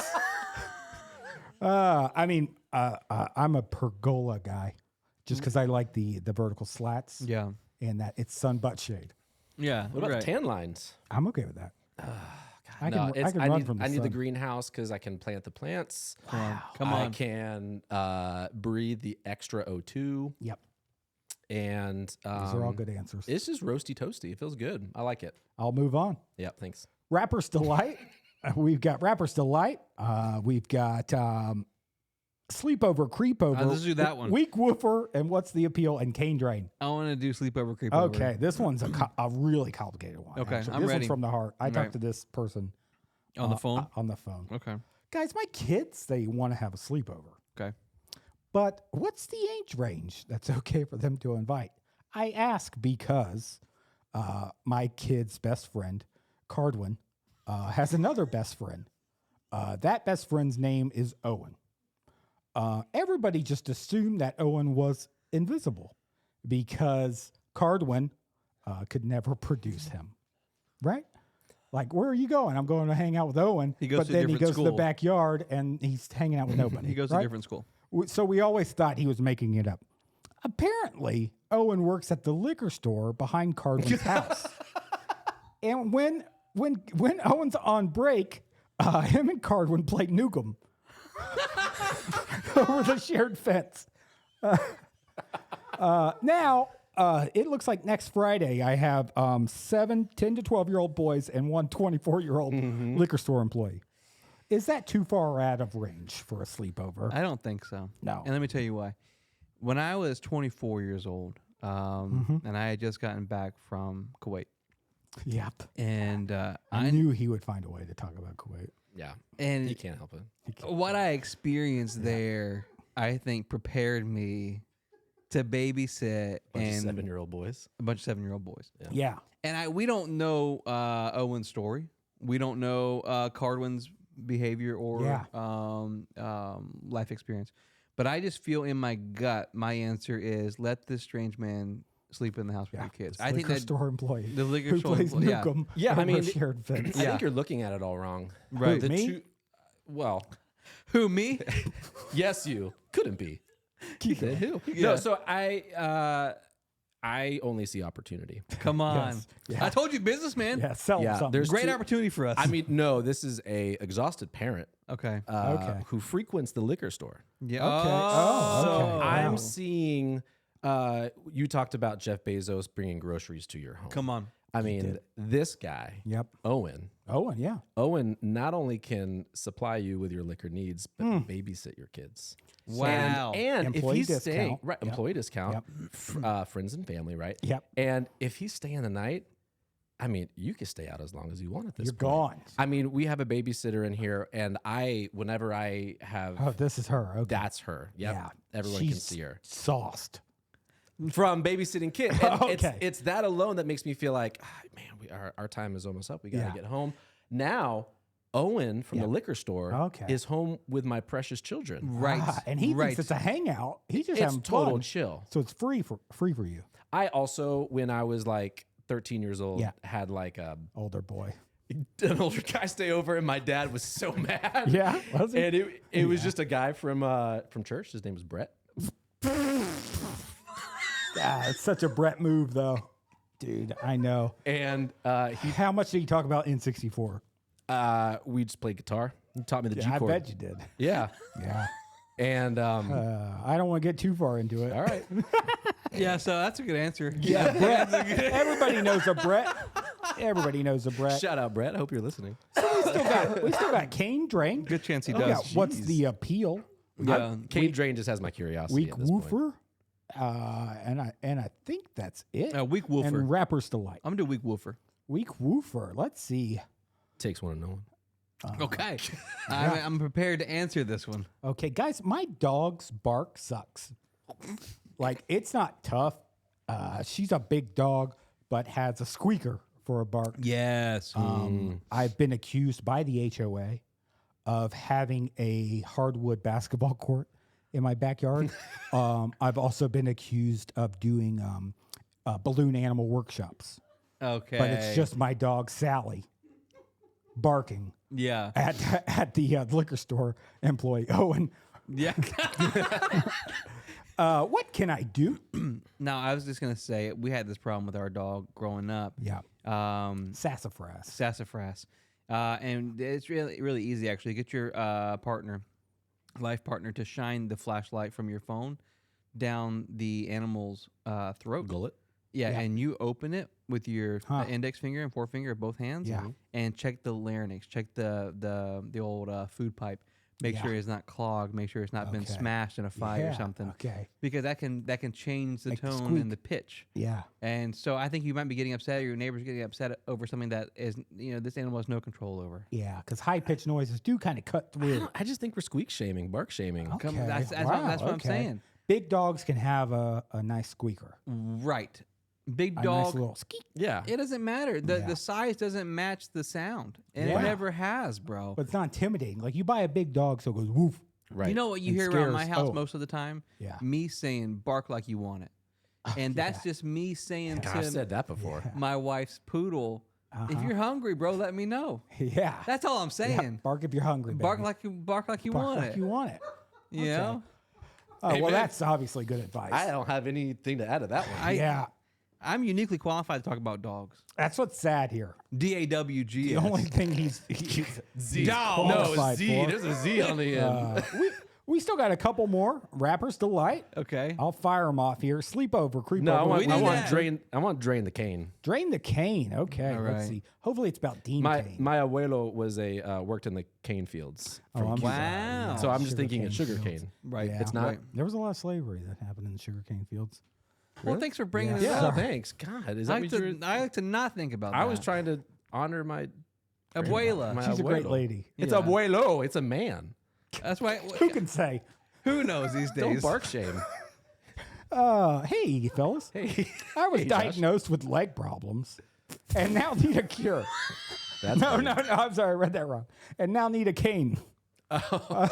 I'm a pergola guy just because I like the vertical slats yeah, and that it's sun butt shade. yeah, What about right. tan lines? I'm okay with that. I No, can I run need, from the I need the sun. greenhouse because I can plant the plants. Come I on. can breathe the extra O2. Yep. And These are all good answers. It's just roasty toasty. It feels good. I like it. I'll move on. Yeah, thanks. Rapper's Delight. We've got Rapper's Delight. We've got Sleepover, creepover. Let's do that one. Weak woofer, and what's the appeal? And cane drain. I want to do sleepover creepover. Okay, this one's a really complicated one. Okay, actually. I'm this ready. one's from the heart. I Right. talked to this person On the phone? On the phone. Okay. Guys, my kids, they want to have a sleepover. Okay. But what's the age range that's okay for them to invite? I ask because my kid's best friend, Cardwin, has another best friend. That best friend's name is Owen. Everybody just assumed that Owen was invisible because Cardwin could never produce him, right? Like, where are you going? I'm going to hang out with Owen. He goes but to a then he different goes to the school. backyard and he's hanging out with nobody. He goes right? to a different school. So we always thought he was making it up. Apparently, Owen works at the liquor store behind Cardwin's house. And when Owen's on break, him and Cardwin play Nukem over the shared fence. Now, it looks like next Friday I have 7 10 to 12-year-old boys and one 24-year-old liquor store employee. Is that too far out of range for a sleepover? I don't think so. No. And let me tell you why. When I was 24 years old, and I had just gotten back from Kuwait, Yep. and I knew he would find a way to talk about Kuwait. Yeah. and You can't help it. what I experienced there, I think prepared me to babysit Bunch of and 7-year-old boys. a bunch of 7-year-old boys. Yeah. And we don't know Owen's story. We don't know Cardwin's behavior or life experience. But I just feel in my gut, my answer is let this strange man sleep in the house with your kids. I think liquor that store employee the liquor who store plays employee, yeah. Nukem Yeah, I over a mean, shared fence. I Yeah. think you're looking at it all wrong. Right. The Me? two, well, Who, me? yes, you couldn't be. Keep it. Who? Yeah. No, so I only see opportunity. Come on. Yes. Yeah. I told you, businessman. Yeah, sell Yeah, something. there's Great two- opportunity for us. I mean, no, this is a exhausted parent okay. Okay. who frequents the liquor store. Yeah. Okay. Oh, So okay. I'm Wow. seeing. You talked about Jeff Bezos bringing groceries to your home. Come on. I mean, this guy, Yep. Owen. Owen, yeah. Owen not only can supply you with your liquor needs, but babysit your kids. Wow. And if Employee he's staying, discount. right, Yep. employee discount, friends and family, right? Yep. And if he's staying the night, I mean, you can stay out as long as you want at this You're point. gone. I mean, we have a babysitter in here, and whenever I have, Oh, this is her. Okay. that's her. Yep. Yeah. Everyone She's can see her. sauced. From babysitting kids. And Okay. it's that alone that makes me feel like, man, our time is almost up. We got to Yeah. get home. Now, Owen from the Yeah. liquor store Okay. is home with my precious children. Right. And he right. thinks it's a hangout. He's just It's having total fun. chill. So it's free for you, I also, when I was like 13 years old, Yeah. had like older boy. an older guy stay over, and my dad was so mad. Yeah, was he? And it was just a guy from church. His name was Brett. Ah, it's such a Brett move, though. Dude, I know. And How much did you talk about N64? we just played guitar. He taught me the G I chord. bet you did. Yeah. Yeah. And I don't want to get too far into it. all right. Yeah, so that's a good answer. Yeah, Brett. Everybody knows a Brett. Everybody knows a Brett. Shout out, Brett. I hope you're listening. We still got Cane Drain. Good chance he Yeah, does. what's the appeal? Yeah. Kane Drain just has my curiosity. Weak at this point. Woofer. And I think that's it. Weak Woofer. And Rapper's Delight. I'm gonna do weak woofer. Weak Woofer. Let's see. Takes one to know one. Okay. I'm prepared to answer this one. Okay, guys, my dog's bark sucks. Like, it's not tough. She's a big dog, but has a squeaker for a bark. Yes. I've been accused by the HOA of having a hardwood basketball court in my backyard. I've also been accused of doing balloon animal workshops, Okay. but it's just my dog Sally barking yeah. at the liquor store employee. Oh, and Yeah. what can I do? Now I was just gonna say we had this problem with our dog growing up. Yeah, sassafras. Sassafras. And it's really easy actually. Get your life partner to shine the flashlight from your phone down the animal's throat. Gullet. Yeah, Yeah. and you open it with your Huh. index finger and forefinger of both hands. Yeah. And check the larynx, check the old food pipe. Make Yeah. sure it's not clogged. Make sure it's not been Okay. smashed in a fire or Yeah, something. Okay. Because that can change the Make the tone squeak. and the pitch. Yeah. And so I think you might be getting upset, or your neighbor's getting upset over something that is, this animal has no control over. Yeah. Because high pitched noises do kind of cut through. I just think we're squeak shaming, bark shaming. Okay. That's Wow, what I'm okay. saying. Big dogs can have a nice squeaker. Right. Big A nice dog. little squeak. Yeah. It doesn't matter. The Yeah. the size doesn't match the sound, and Yeah. it never has, bro. But it's not intimidating. Like you buy a big dog, so it goes woof. Right. You know what you It hear around my scares- house oh. most of the time? Yeah. Me saying "bark like you want it," and that's just me saying God, I've to said that before. my wife's poodle, "If you're hungry, bro, let me know." Yeah. That's all I'm Yeah, saying. bark if you're hungry. Bark baby. like you Bark want like it. you want it. You know? Oh, well, Amen. that's obviously good advice. I don't have anything to add to that one. yeah. I'm uniquely qualified to talk about dogs. That's what's sad here. DAWG. The only thing he's Z. Dog. No, qualified Z. for. There's a Z on the end. we still got a couple more. Rapper's Delight. Okay. I'll fire them off here. Sleepover, creep No, I over. want, We I did want that. drain. I want drain the cane. Drain the cane. Okay, All let's right. see. Hopefully it's about Dean My Cane. my abuelo was a worked in the cane fields. Oh, I'm Wow. sorry. So I'm just Sugar thinking it's cane sugar fields. cane. Right. Yeah. It's not. Right. There was a lot of slavery that happened in the sugarcane fields. Well, thanks for bringing Yeah. it Yeah. up. Thanks. God, is I that like, what you're? I like to not think about that. I was trying to honor my Abuela. my She's a great abuelo. lady. It's Yeah. abuelo. It's a man. That's why. Who can say? Who knows these days? Don't bark shame. Hey, fellas. Hey, I was Hey, Josh. diagnosed with leg problems and now need a cure. that's No, funny. no, no. I'm sorry. I read that wrong. And now need a cane.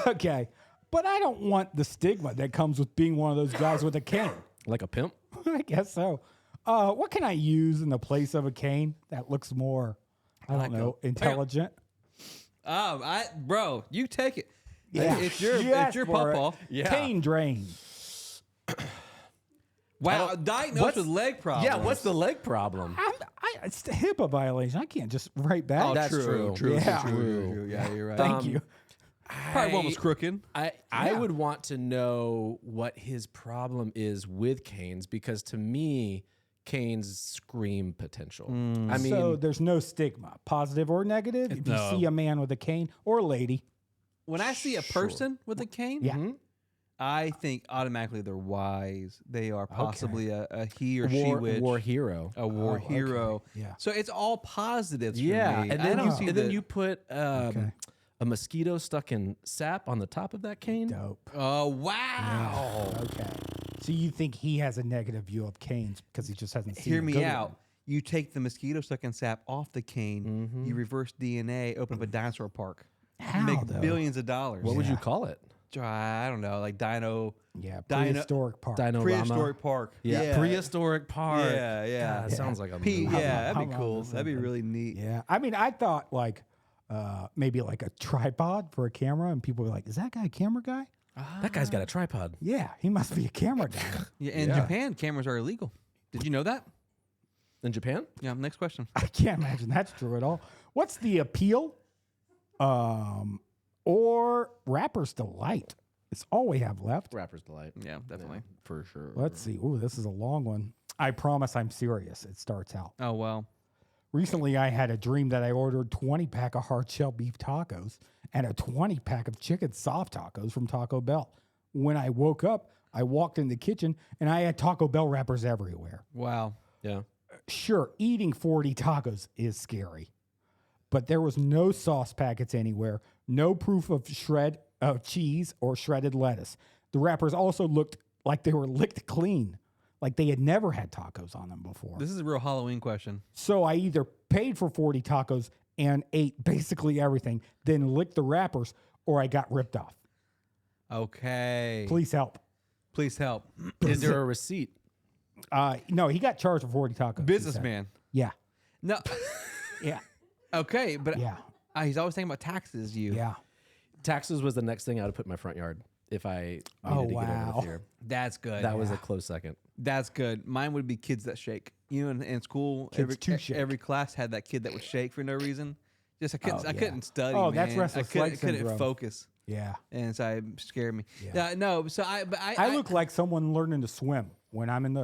Okay. But I don't want the stigma that comes with being one of those guys with a cane. Like a pimp. I guess so. What can I use in the place of a cane that looks more, I don't know, intelligent? Bro, you take it. Yeah. It's your You asked for pawpaw. it. Yeah. Cane drain. Wow, diagnosed what's- with leg problems. Yeah. What's the leg problem? It's the HIPAA violation. I can't just write back. Oh, That's true. true. Yeah. True. Yeah, you're right. Thank you. Probably one was crooked. I would want to know what his problem is with canes because to me, canes scream potential. I mean, So there's no stigma, positive or negative. If No. you see a man with a cane or a lady, When I see a person with a cane, yeah, I think automatically they're wise. They are possibly a he or she witch, war hero. a war okay. hero. Yeah. So it's all positives. Yeah, for me. and I then don't you, see and then the- you put Okay. a mosquito stuck in sap on the top of that cane. dope. Oh wow! Okay. So you think he has a negative view of canes because he just hasn't seen Hear a me good out. one. You take the mosquito sucking sap off the cane. You reverse DNA. Open up a dinosaur park. How, Make though? billions of dollars. What would you Yeah. call it? I don't know, like Dino Yeah, Dino- prehistoric park. Dino Prehistoric Park. Yeah, prehistoric park. Yeah, yeah. God, that sounds like a P, movie. yeah, that'd How be about cool. this That'd be something? really neat. Yeah, I mean, I thought like maybe like a tripod for a camera, and people were like, "Is that guy a camera guy?" That guy's got a tripod. Yeah, he must be a camera guy. Yeah, in Yeah. Japan, cameras are illegal. Did you know that? In Japan? Yeah. Next question. I can't imagine that's true at all. What's the appeal? Or Rapper's Delight? It's all we have left. Rapper's Delight. Yeah, definitely. For sure. Let's see. Ooh, this is a long one. I promise I'm serious. It starts out. Oh well. Recently, I had a dream that I ordered 20-pack of hard shell beef tacos and a 20-pack of chicken soft tacos from Taco Bell. When I woke up, I walked in the kitchen and I had Taco Bell wrappers everywhere. Wow. Yeah. Sure, eating 40 tacos is scary, but there was no sauce packets anywhere, no proof of shred of cheese or shredded lettuce. The wrappers also looked like they were licked clean, like they had never had tacos on them before. This is a real Halloween question. So I either paid for 40 tacos and ate basically everything, then licked the wrappers, or I got ripped off. Okay. Please help. Please help. Is there a receipt? No, he got charged for 40 tacos. he said. Businessman. Yeah. No. Yeah. Okay, but Yeah. He's always thinking about taxes. You. Yeah. Taxes was the next thing I would put in my front yard if I needed Oh, to get over wow. the fear. That's good. That was a close second. That's good. Mine would be kids that shake. You know, in school, Kids to shake. every class had that kid that would shake for no reason. Just I couldn't, Oh, I yeah. couldn't study. Oh, man. that's restless leg I couldn't syndrome. focus, Yeah. and so it scared me. Yeah. No, so I I look like someone learning to swim when I'm in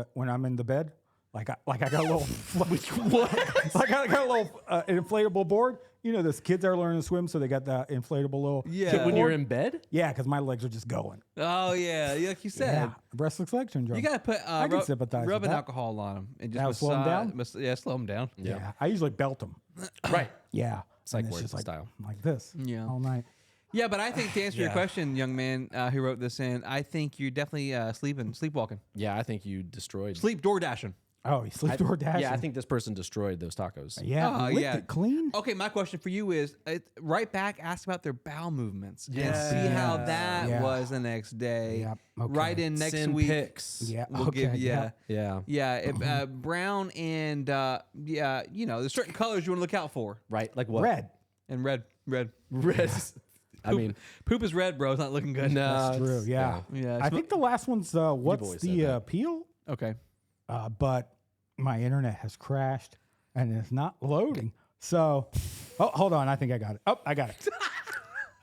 the bed. Like I got a little like I got a little inflatable board those kids are learning to swim, so they got that inflatable little. Yeah. When you're in bed? Yeah, because my legs are just going. Oh yeah, like you said. Yeah, restless leg syndrome. You gotta put I can sympathize with rubbing that. alcohol on them and just That'll slow 'em down? Yeah, slow them down. yeah. I usually belt them. Right. Yeah, Psych and it's ward just like, style. like this. Yeah. all night. Yeah, but I think to answer your Yeah. question, young man who wrote this in, I think you're definitely sleepwalking, Yeah, I think you destroyed. sleep door dashing. Oh, you sleep door dashing. Yeah, I think this person destroyed those tacos. Yeah, licked yeah. it clean. Okay, my question for you is: right back, ask about their bowel movements and Yes. see how that Yeah. was the next day. Yep, okay. Right in next Send week. pics. Yeah, We'll okay, give you. yeah. Yeah. Yeah, if, brown and there's certain colors you want to look out for. Right. Like what? Red. And red. Red. I mean, Poop is red, bro. It's not looking good. no. That's true. Yeah. Yeah, I think the last one's what's always said the that. appeal? Okay. But my internet has crashed and it's not loading. So, hold on. I think I got it. Oh, I got it.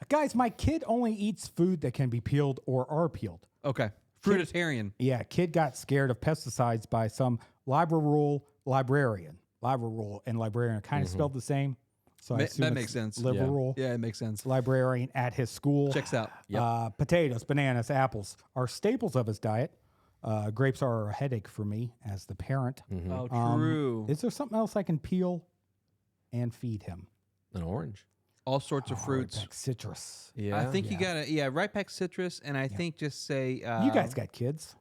Guys, my kid only eats food that can be peeled or are peeled. Okay. Fruitarian. Yeah, kid got scared of pesticides by some librarian. Librarian and librarian are kind of spelled the same. So I assume that it's makes sense. Liberal Yeah, it makes sense. librarian at his school. Checks out. Potatoes, bananas, apples are staples of his diet. Grapes are a headache for me as the parent. Oh, true. Is there something else I can peel and feed him? An orange. All sorts of fruits. Like citrus. Yeah. I think you gotta right back citrus, and I think just say You guys got kids.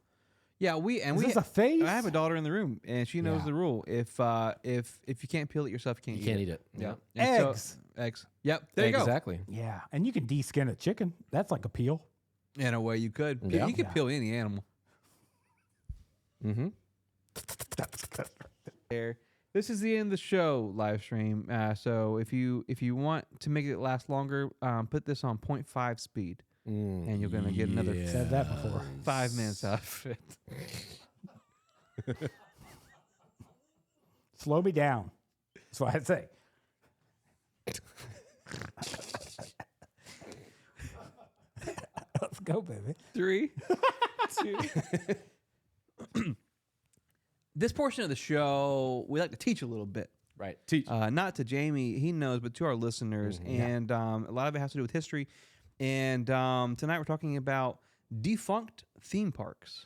yeah we Is this a phase? I have a daughter in the room, and she knows Yeah. the rule. If you can't peel it yourself, you You can't can't eat it. Yeah. Yeah. And so- Eggs. eggs. Yep. There you go. Exactly. Yeah, and you can de-skin a chicken. That's like a peel. In a way, you could. Yeah. You could Yeah. peel any animal. Mm-hmm. There. This is the end of the show live stream. So if you want to make it last longer, put this on 0.5 speed, and you're gonna get another Said that before. 5 minutes out of it. Slow me down. That's what I say. Let's go, baby. 3, 2. This portion of the show, we like to teach a little bit. Right. Teach. Not to Jamie, he knows, but to our listeners. And a lot of it has to do with history. And tonight we're talking about defunct theme parks.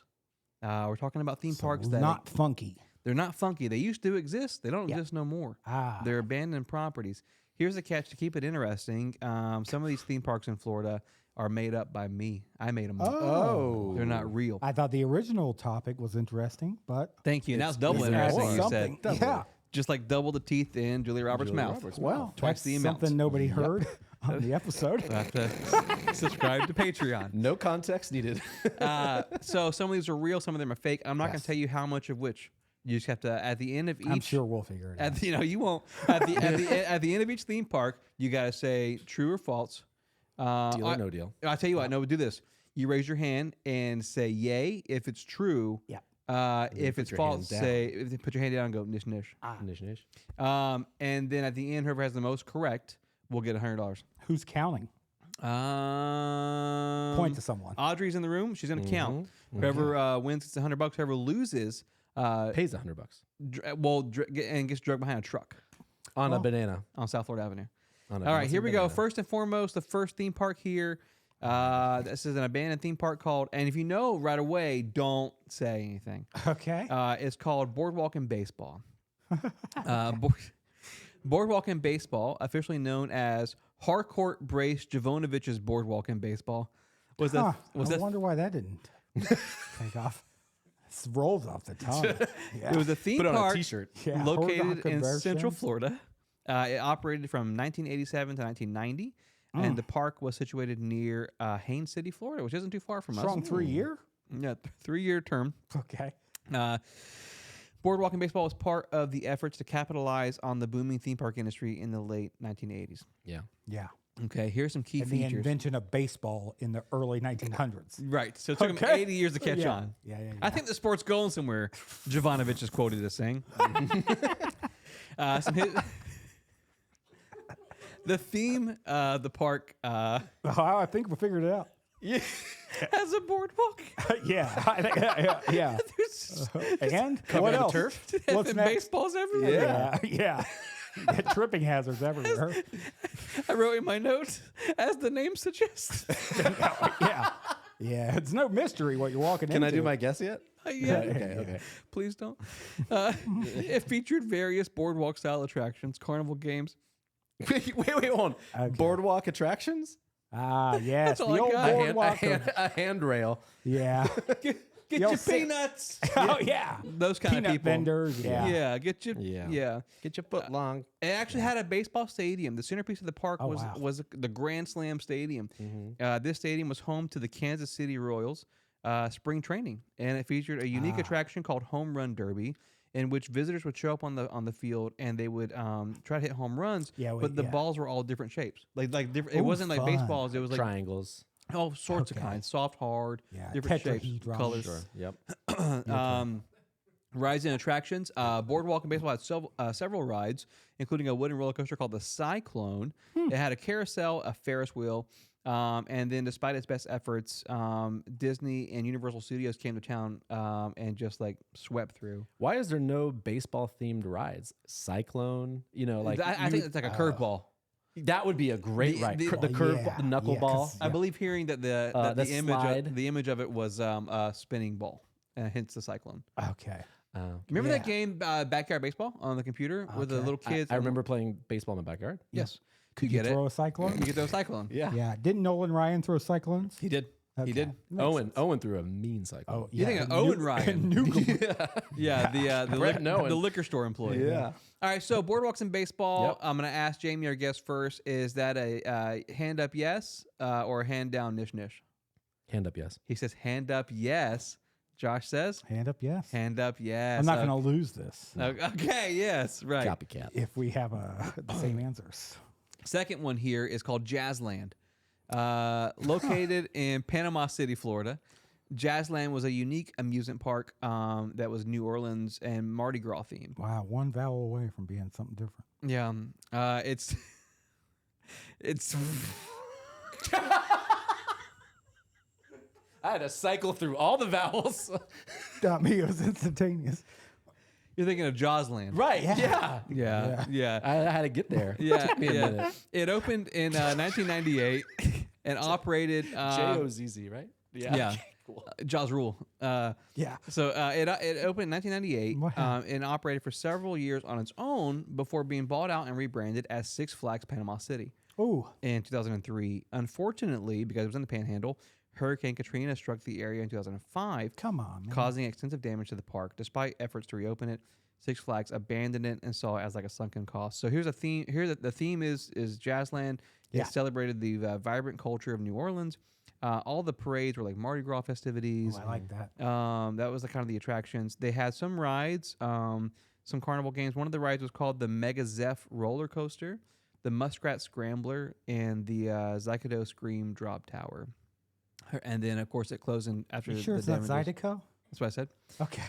We're talking about theme parks that Not funky. they're not funky. They used to exist. They don't Yeah. exist no more. Ah. They're abandoned properties. Here's the catch to keep it interesting. Some of these theme parks in Florida are made up by me. I made them up. Oh. They're not real. I thought the original topic was interesting, but Thank you. Now it's double this interesting, adds you something. said. Yeah. Just like double the teeth in Julia Roberts' Julia mouth. Roberts' Well, Twice that's the amount. something nobody heard on the episode. Have to subscribe to Patreon. No context needed. So some of these are real, some of them are fake. I'm not going Yes. to tell you how much of which. You just have to at the end of each. I'm sure we'll figure it out. At the, you won't. At the end of each theme park, you got to say true or false. Deal or no deal. I'll tell you what. No, do this. You raise your hand and say yay if it's true. Yeah. If it's your false, hand say put your hand down and go nish nish. Nish, nish. And then at the end, whoever has the most correct will get $100. Who's counting? Point to someone. Audrey's in the room. She's going to count. Whoever wins gets $100. Whoever loses, Pays $100 and gets drugged behind a truck on a banana. on South Florida Avenue. On a All right, here we go. banana. First and foremost, the first theme park here. This is an abandoned theme park called, and if you know right away, don't say anything. Okay. It's called Boardwalk and Baseball. Boardwalk and Baseball, officially known as Harcourt Brace Jovanovich's Boardwalk and Baseball, was Huh, was I that wonder why that didn't take off. This rolls off the tongue. Yeah. it was a theme Put it on a park t-shirt. Yeah, located Horizontal in conversions. Central Florida. It operated from 1987 to 1990, and the park was situated near Haines City, Florida, which isn't too far from Strong us. 3 year. Yeah, 3-year term. Okay. Boardwalk and Baseball was part of the efforts to capitalize on the booming theme park industry in the late 1980s. Yeah. Yeah. Okay, here's some key And the features. invention of baseball in the early 1900s. Right, so it took him Okay. 80 years to catch Yeah. on. Yeah, yeah, I yeah. think the sport's going somewhere. Jovanovich is quoted as saying. The theme, the park, Oh, I think we figured it out. has a boardwalk. yeah. There's And Covered what in else? turf? What's and next? baseballs everywhere. Yeah. Tripping hazards everywhere. I wrote in my notes, as the name suggests. Yeah. Yeah. It's no mystery what you're walking Can into. I do my guess yet? Yeah. Okay. Please don't. It featured various boardwalk style attractions, carnival games. Wait, hold on. Okay. Boardwalk attractions? Ah, yes. all The I old got. boardwalk. A handrail. Yeah. Get You'll your see- peanuts. Oh, yeah. Those kind Peanut of people. vendors. Yeah. Yeah, get your Yeah. yeah. Get your foot long. It actually had a baseball stadium. The centerpiece of the park Oh, was wow. was the Grand Slam Stadium. Mm-hmm. This stadium was home to the Kansas City Royals spring training, and it featured a unique attraction called Home Run Derby, in which visitors would show up on the field and they would try to hit home runs. Yeah, but the yeah. balls were all different shapes. Like different. It Ooh, wasn't like fun. baseballs. It was like Triangles. all sorts of Okay. kinds, soft, hard, Yeah, different shapes, tetrahedron. colors. Sure. Yep. Rides and attractions. Boardwalk and Baseball had several rides, including a wooden roller coaster called the Cyclone. It had a carousel, a Ferris wheel, and then despite its best efforts, Disney and Universal Studios came to town and just like swept through. Why is there no baseball themed rides? Cyclone, like I think it's like a curveball. that would be a great The- ride. the- The curve, Yeah, the knuckleball. yeah, 'cause- I believe hearing that the slide. image of it was a spinning ball, hence the Cyclone. Okay. Remember that Yeah. game, Backyard Baseball, on the computer with the Okay. little kids? I remember playing baseball in my backyard. Yes. Could you you get throw it? a cyclone? You get those Cyclone. Yeah. Didn't Nolan Ryan throw cyclones? He did. Okay. He did. Makes Owen sense. Owen threw a mean cycle. Oh, You think yeah. of Owen Ryan? Newcomb. Yeah, the Brett Nowen. the liquor store employee. Yeah. All right, so boardwalks and baseball. Yep. I'm gonna ask Jamie, our guest, first. Is that a hand up yes or a hand down nish nish? Hand up, yes. He says hand up yes. Josh says Hand up, yes. hand up yes. I'm not going to lose this Okay, yes, right. Copycat. if we have the same answers. Second one here is called Jazzland. Located in Panama City, Florida. Jazzland was a unique amusement park that was New Orleans and Mardi Gras themed. Wow, one vowel away from being something different. Yeah, it's it's I had to cycle through all the vowels. Got me. It was instantaneous. you're thinking of Jazzland, right. Yeah. Yeah. Yeah. I had to get there. Yeah, Took me a yeah. minute. It opened in 1998 and operated. J-O-Z-Z, right? Yeah, Cool. Jaws Rule. Yeah. So it opened in 1998 Wow. and operated for several years on its own before being bought out and rebranded as Six Flags Panama City Oh, in 2003. Unfortunately, because it was in the Panhandle, Hurricane Katrina struck the area in 2005, come on, man. causing extensive damage to the park. Despite efforts to reopen it, Six Flags abandoned it and saw it as like a sunken cost. So here's a theme. The theme is Jazzland. Yeah. It celebrated the vibrant culture of New Orleans. All the parades were like Mardi Gras festivities. Oh, I like that. That was the kind of the attractions. They had some rides, some carnival games. One of the rides was called the Mega Zeph roller coaster, the Muskrat Scrambler, and the Zykodo Scream Drop Tower. And then, of course, it closed in after You sure the it's not damages. Zydeco? That's what I said. Okay.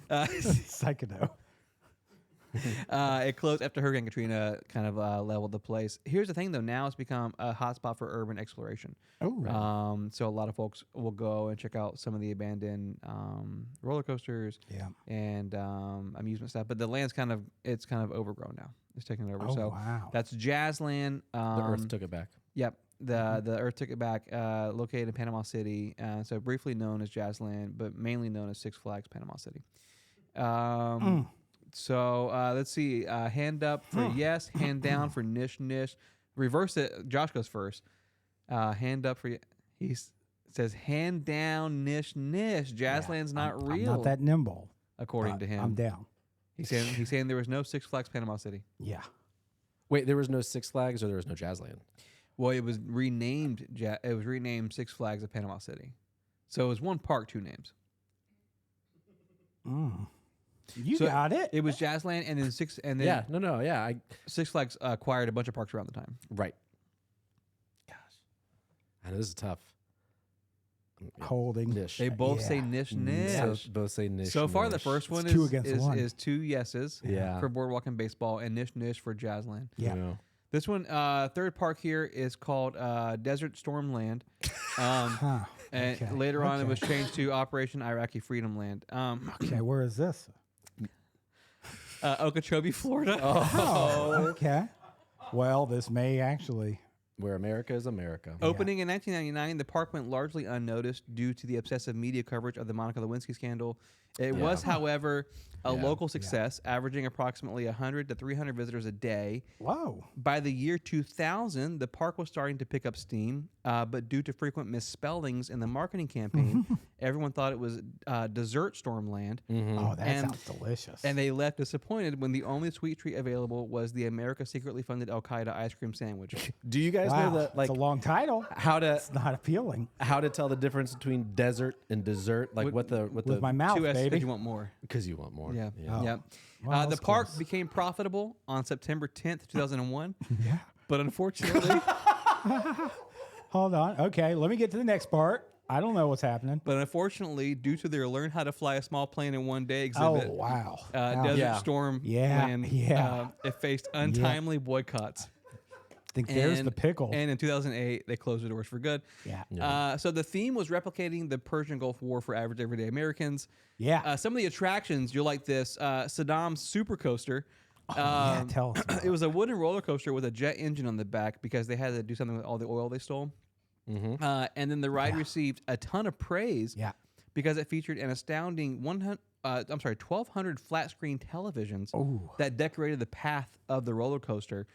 Psychodo. It closed after Hurricane Katrina kind of leveled the place. Here's the thing, though. Now it's become a hotspot for urban exploration. Oh, right. So a lot of folks will go and check out some of the abandoned roller coasters Yeah. and amusement stuff. But the land's kind of overgrown now. It's taken it over. Oh, so wow. that's Jazzland. The Earth took it back. Yep. The Earth took it back. Located in Panama City. So briefly known as Jazzland, but mainly known as Six Flags Panama City. So let's see. Hand up for yes. Hand down for nish nish. Reverse it. Josh goes first. Hand up for he says hand down nish nish. Jazzland's not I'm real, not that nimble. according but to him. I'm down. He's saying there was no Six Flags Panama City. Yeah. Wait, there was no Six Flags or there was no Jazzland? Well, it was renamed. It was renamed Six Flags of Panama City. So it was one park, two names. You So got it. It was Jazzland, and then Six Flags acquired a bunch of parks around the time. Right. Gosh. I know this is tough. Holding. Nish. They both Yeah. say nish nish. So both say nish. So far, the nish. first one It's two is against one. is two yeses Yeah. for Boardwalk and Baseball, and nish nish for Jazzland. Yeah. This one, third park here is called Desert Stormland. Huh. And Okay, later on, it okay. was changed to Operation Iraqi Freedom Land. Okay, where is this? Okeechobee, Florida. Oh, okay. Well, this may actually. Where America is America. Opening in 1999, the park went largely unnoticed due to the obsessive media coverage of the Monica Lewinsky scandal. It was, however, a local success, averaging approximately 100 to 300 visitors a day. Whoa. By the year 2000, the park was starting to pick up steam, but due to frequent misspellings in the marketing campaign, everyone thought it was Dessert Stormland. Oh, that And- sounds delicious. And they left disappointed when the only sweet treat available was the America secretly funded Al Qaeda ice cream sandwich. Do you guys wow, know that, like, it's a long title. how to It's not appealing. tell the difference between desert and dessert? Like, what the With my mouth, Two S baby. because you want more. because you want more. Yeah. Oh. Yeah. Well, The that's park close. became profitable on September 10th, 2001. Yeah. But unfortunately, Hold on. Okay, let me get to the next part. I don't know what's happening. due to their Learn How to Fly a Small Plane in One Day exhibit, Oh, wow. Desert Yeah. Storm Yeah, Land, yeah. it faced untimely boycotts. I think there's the pickle. And in 2008, they closed the doors for good. Yeah. So the theme was replicating the Persian Gulf War for average everyday Americans. Yeah. Some of the attractions, you'll like this. Saddam's Super Coaster. Yeah, tell us about It was a wooden roller coaster with a jet engine on the back because they had to do something with all the oil they stole. And then the ride received a ton of praise Yeah. because it featured an astounding 1,200 flat screen televisions that decorated the path of the roller coaster.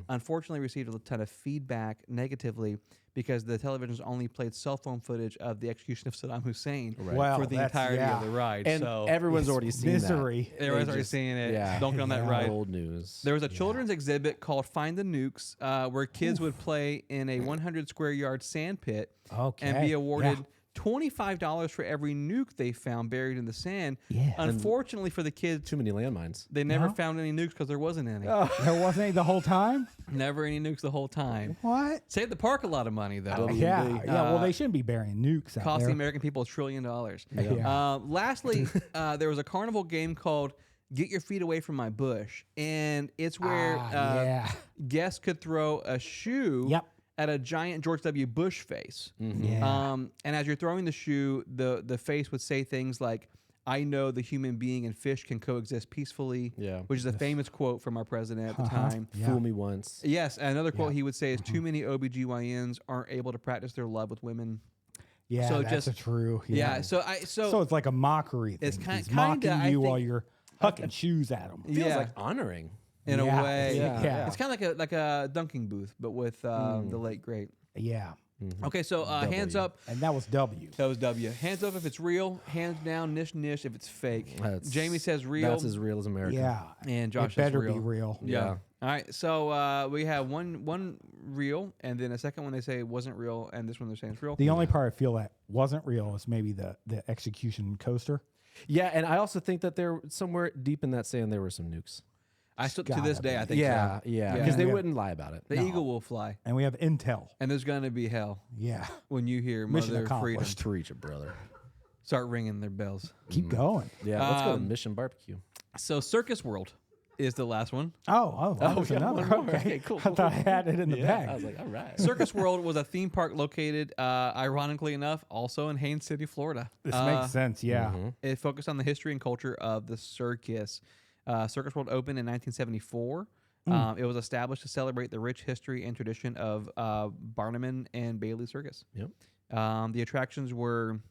Unfortunately, received a ton of feedback negatively because the televisions only played cell phone footage of the execution of Saddam Hussein Well, for the that's- entirety yeah. of the ride. And so everyone's It's already seen misery. everyone's They already just- seeing it. yeah. Don't get on that Yeah. ride. that. Old news. There was a children's exhibit called Find the Nukes, where kids would play in a 100 square yard sand pit and Okay, be awarded yeah. $25 for every nuke they found buried in the sand. Yeah. Unfortunately for the kids, Too many landmines. they never No? found any nukes because there wasn't any. There wasn't any the whole time? Never any nukes the whole time. What? Saved the park a lot of money though. Yeah. WMD. Yeah. Well, they shouldn't be burying nukes out Cost the there. American people $1 trillion. Yeah. Lastly, there was a carnival game called Get Your Feet Away from My Bush, and it's where yeah. guests could throw a shoe Yep. at a giant George W. Bush face. Yeah. And as you're throwing the shoe, the face would say things like, "I know the human being and fish can coexist peacefully," Yeah. which is a famous quote from our president at the time. Yeah. Fool me once. Yes, and another quote he would say is, "Too many OBGYNs aren't able to practice their love with women." Yeah. so That's just- true. Yeah, so it's like a mockery. It's thing. kind- He's mocking kinda, I you think- while you're hucking shoes at him. Feels yeah, like honoring. in Yeah, a way, yeah. it's kind of like a dunking booth, but with the late great. Yeah. Okay, so hands W. up. And that was W. That was W. Hands up if it's real. Hands down, nish nish if it's fake. That's- Jamie says real. That's as real as America. Yeah. And Josh it better says be real. Yeah. All right. So we have one real, and then a second one they say wasn't real, and this one they're saying it's real. The only part I feel that wasn't real is maybe the execution coaster. Yeah, and I also think that there somewhere deep in that saying there were some nukes. I still to gotta this day I think Yeah, so. yeah, Yeah. because they Yeah. wouldn't lie about it. The No. eagle will fly, And we have Intel. and there's gonna be hell Yeah. when you hear Mission Mother Freedom accomplished. To reach it, brother. start ringing their bells. Keep going. Yeah, let's go to Um, Mission Barbecue. So Circus World is the last one. Oh, there's we got another. one more. Okay, Okay, cool, I thought I had it in the bag. I was like, all right. Circus World was a theme park located, ironically enough, also in Haines City, Florida. This makes sense. Yeah. It focused on the history and culture of the circus. Circus World opened in 1974. It was established to celebrate the rich history and tradition of Barnum and Bailey Circus. Yep. The attractions were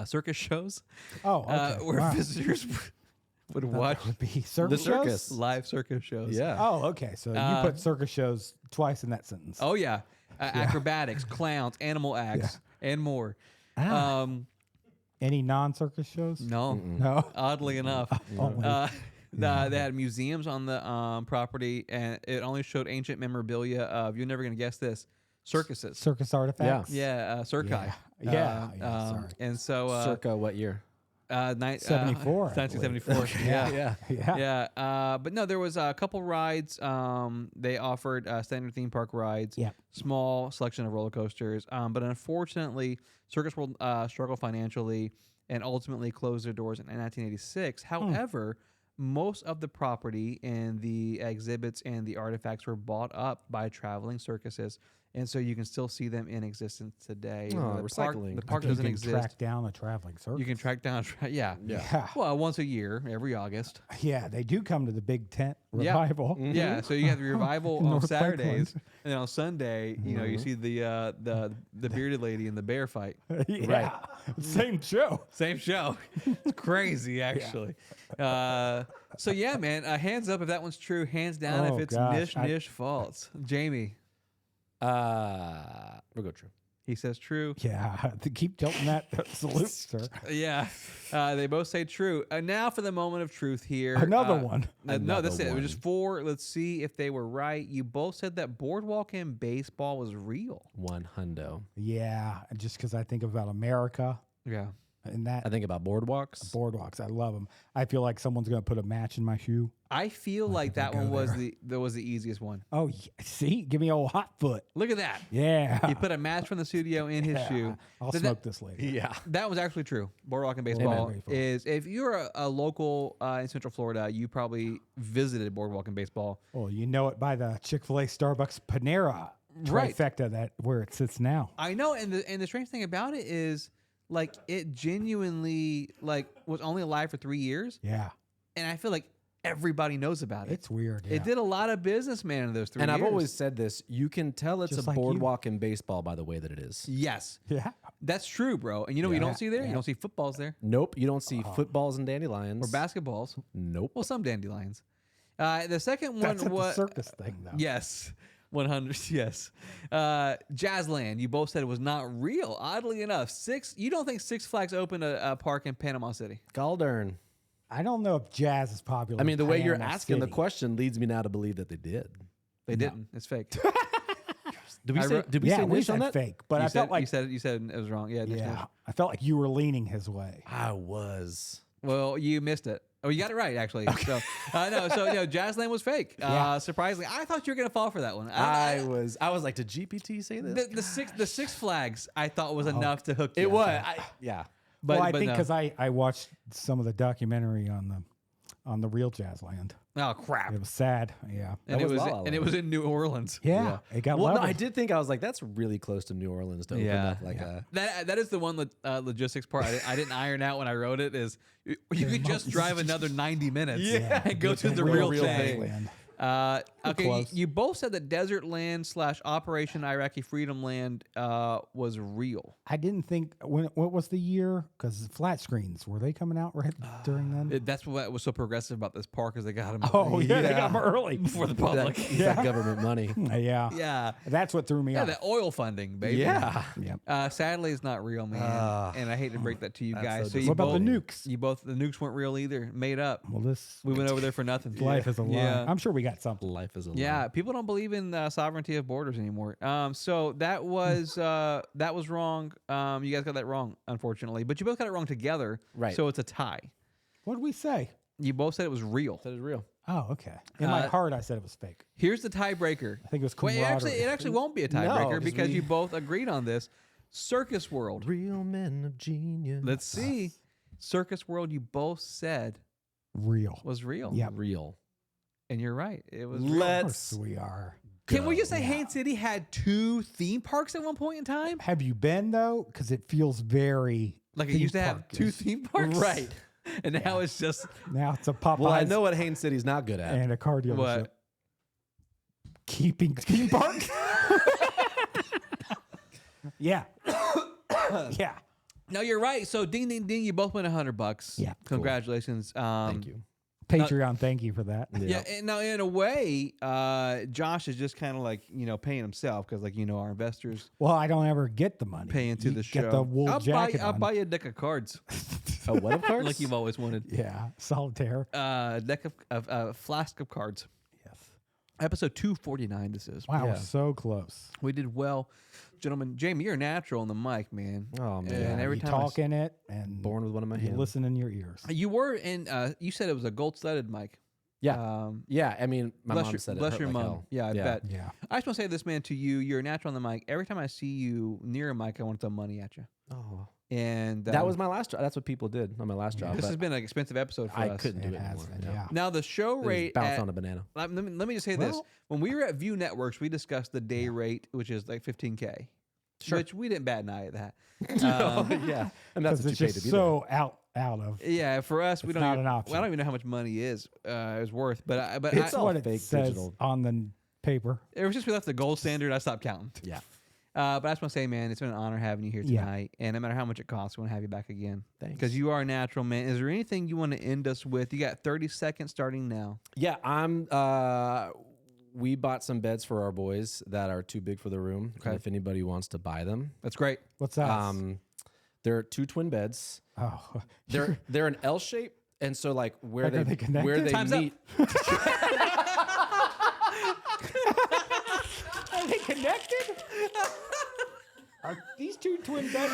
circus shows, Oh, okay. where Wow. visitors would watch That would be circus The circus. shows? live circus shows. Yeah. Oh, okay. So you put circus shows twice in that sentence. Oh yeah, acrobatics, clowns, animal acts, and more. Any non-circus shows? No, No. oddly enough. Only. They had museums on the property, and it only showed ancient memorabilia of, you're never going to guess this, circuses. Circus artifacts. Yeah, Circi. Yeah. Yeah, sorry. And so, Circa what year? 74, I 1974. Yeah. Yeah. Yeah. Yeah, but no, there was a couple rides. They offered standard theme park rides, Yeah. small selection of roller coasters. But unfortunately, Circus World struggled financially and ultimately closed their doors in 1986. However, most of the property and the exhibits and the artifacts were bought up by traveling circuses and so you can still see them in existence today. You Oh, know, recycling. The park You doesn't can exist. track down a traveling circus. You can track down. Yeah. Yeah. Well, once a year, every August. Yeah, they do come to the big tent Yeah. revival. Yeah. So you have the revival on North Saturdays, Lakeland. and then on Sunday, you see the bearded lady in the bear fight. Yeah. Same show. Same show. It's crazy, actually. So yeah, man. Hands up if that one's true. Hands down Oh, if it's gosh, Nish false. Jamie, We'll go true. he says true. Yeah. To keep tilting that salute, sir. Yeah, they both say true. Now for the moment of truth here. Another one. No, that's it. It was one. just 4. Let's see if they were right. You both said that Boardwalk and baseball was real. 1 hundo. Yeah. Just because I think about America Yeah. and that I think about boardwalks. boardwalks, I love them. I feel like someone's going to put a match in my shoe. I feel like if I that go one was there. the easiest one. Oh, see? Give me old hot foot. Look at that. Yeah. He put a match from the studio in his Yeah. shoe. I'll Did smoke this later. Yeah. That was actually true. Boardwalk and baseball Amen. is if you're a local in Central Florida, you probably visited Boardwalk and baseball. Oh, you know it by the Chick-fil-A, Starbucks, Panera Right. trifecta that where it sits now. I know, and the strange thing about it is like it genuinely like was only alive for 3 years, Yeah. and I feel like everybody knows about it. It's weird. Yeah. It did a lot of business, man, in those 3 And years. I've always said this: you can tell it's Just a like you. boardwalk in baseball by the way that it is. yes, Yeah. that's true, bro. And you know what you Yeah, don't see there? yeah. You don't see footballs there Nope, you don't see footballs and dandelions. or basketballs. Nope. Well, some dandelions. The second one That's at the was circus thing, though. yes. 100, yes. Jazzland, you both said it was not real. Oddly enough, you don't think Six Flags opened a park in Panama City? Galdern. I don't know if jazz is popular. I mean, the way you're Panama asking the City. question leads me now to believe that they did. They didn't. It's fake. Did we I say? wrote- Did we Yeah, say we niche on said that? fake, but you I said, felt like you said it was wrong. Yeah. Nish, yeah, nish. I felt like you were leaning his way. I was. Well, you missed it. Oh, you got it right actually. So no, so Jazzland was fake. Yeah. Surprisingly, I thought you were gonna fall for that one. I was like, did GPT say this? the Six Flags I thought was enough to hook you. It was. Yeah. But, Well, I but think no. because I watched some of the documentary on the real Jazzland. Oh crap! It was sad. Yeah. And That it was was La La and it Land. was in New Orleans. Yeah. It got Well, no, love. I did think I was like, that's really close to New Orleans to open Yeah. up like a. That is the one logistics part I didn't iron out when I wrote it. Is you could just drive another 90 minutes and go to the real thing. Jazzland. Okay, close. you both said that Desert Land / Operation Iraqi Freedom Land was real. I didn't think what was the year? Because flat screens were they coming out right during then? That's what was so progressive about this park is they got them. Oh yeah, they got them early for the public. That government money. Yeah, Yeah. that's what threw me Yeah, off. the oil funding, baby. Yeah. Yep. Sadly, it's not real, man. And I hate to break that to you That's guys. so you What about the both- nukes? You both the nukes weren't real either. Made up. Well, this We went over there for nothing. life is a lie. Yeah. I'm sure we got something. Life is a Yeah, people don't believe in sovereignty of borders anymore. So that was wrong. You guys got that wrong, unfortunately. But you both got it wrong together. Right. So it's a tie. What did we say? You both said it was real. That is real. Oh, okay. In my heart, I said it was fake. Here's the tiebreaker. I think it was Wait, camaraderie. it actually won't be a tiebreaker 'cause because we- you both agreed on this. Circus World. Real men of genius. Let's see. Circus World. You both said Real. was real. Yeah. Real. And you're right. It was. Of real. Let's. course we are. Can we just say Haines City had 2 theme parks at one point in time? Have you been though? Because it feels very Like it theme used to have 2 park-ish. theme parks, Right. And now it's just Now it's a Popeyes Well, I know what Haines City's not good at. and a car dealership. what? Keeping theme park. Yeah. Yeah. No, you're right. So ding, ding, ding. You both win $100. Yeah. Congratulations. Thank you. Patreon, thank you for that. Yeah. And now, in a way, Josh is just kind of like paying himself because our investors Well, I don't ever get the money. pay into You the show. Get the wool jacket I'll on. buy you a deck of cards A what of cards? like you've always wanted. Yeah, solitaire. Deck of flask of cards. Yes. Episode 249. This is. Wow, Yeah. we're so close. We did well, gentlemen. Jamie, you're natural on the mic, man. Oh, man. And every you time talk in it and Born with one in my you hand. listen in your ears. you were in. You said it was a gold-studded mic. Yeah. Yeah. I mean, my Bless mom your, said it. bless hurt your like mom. hell. Yeah, I bet. Yeah. I just want to say this, man, to you. You're a natural on the mic. Every time I see you near a mic, I want to throw money at you. Oh. And That was my last job. That's what people did on my last job. this but has been an expensive episode for I us. couldn't do It it has anymore. been, yeah. Now the show Just rate bounce at- on a banana. let me just say this: Well- when we were at View Networks, we discussed the day rate, which is like $15K. Sure. Which we didn't bat an eye at that. Yeah, and that's Because what you it's paid just to be so out of. Yeah, for us, we It's don't. not Even, an option. I don't even know how much money is worth. But It's all what it fake says digital. on the paper. ever since we left the gold standard, I stopped counting. there. Yeah. But I just want to say, man, it's been an honor having you here Yeah. tonight. And no matter how much it costs, we want to have you back again. Thanks. Because you are a natural, man. Is there anything you want to end us with? You got 30 seconds starting now. Yeah, we bought some beds for our boys that are too big for the room. Okay. And if anybody wants to buy them, That's great. What's that? they're 2 twin beds. Oh, They're an L shape, and so like where Like, are they connected? where they Time's up. meet. are they connected? Are these two twin beds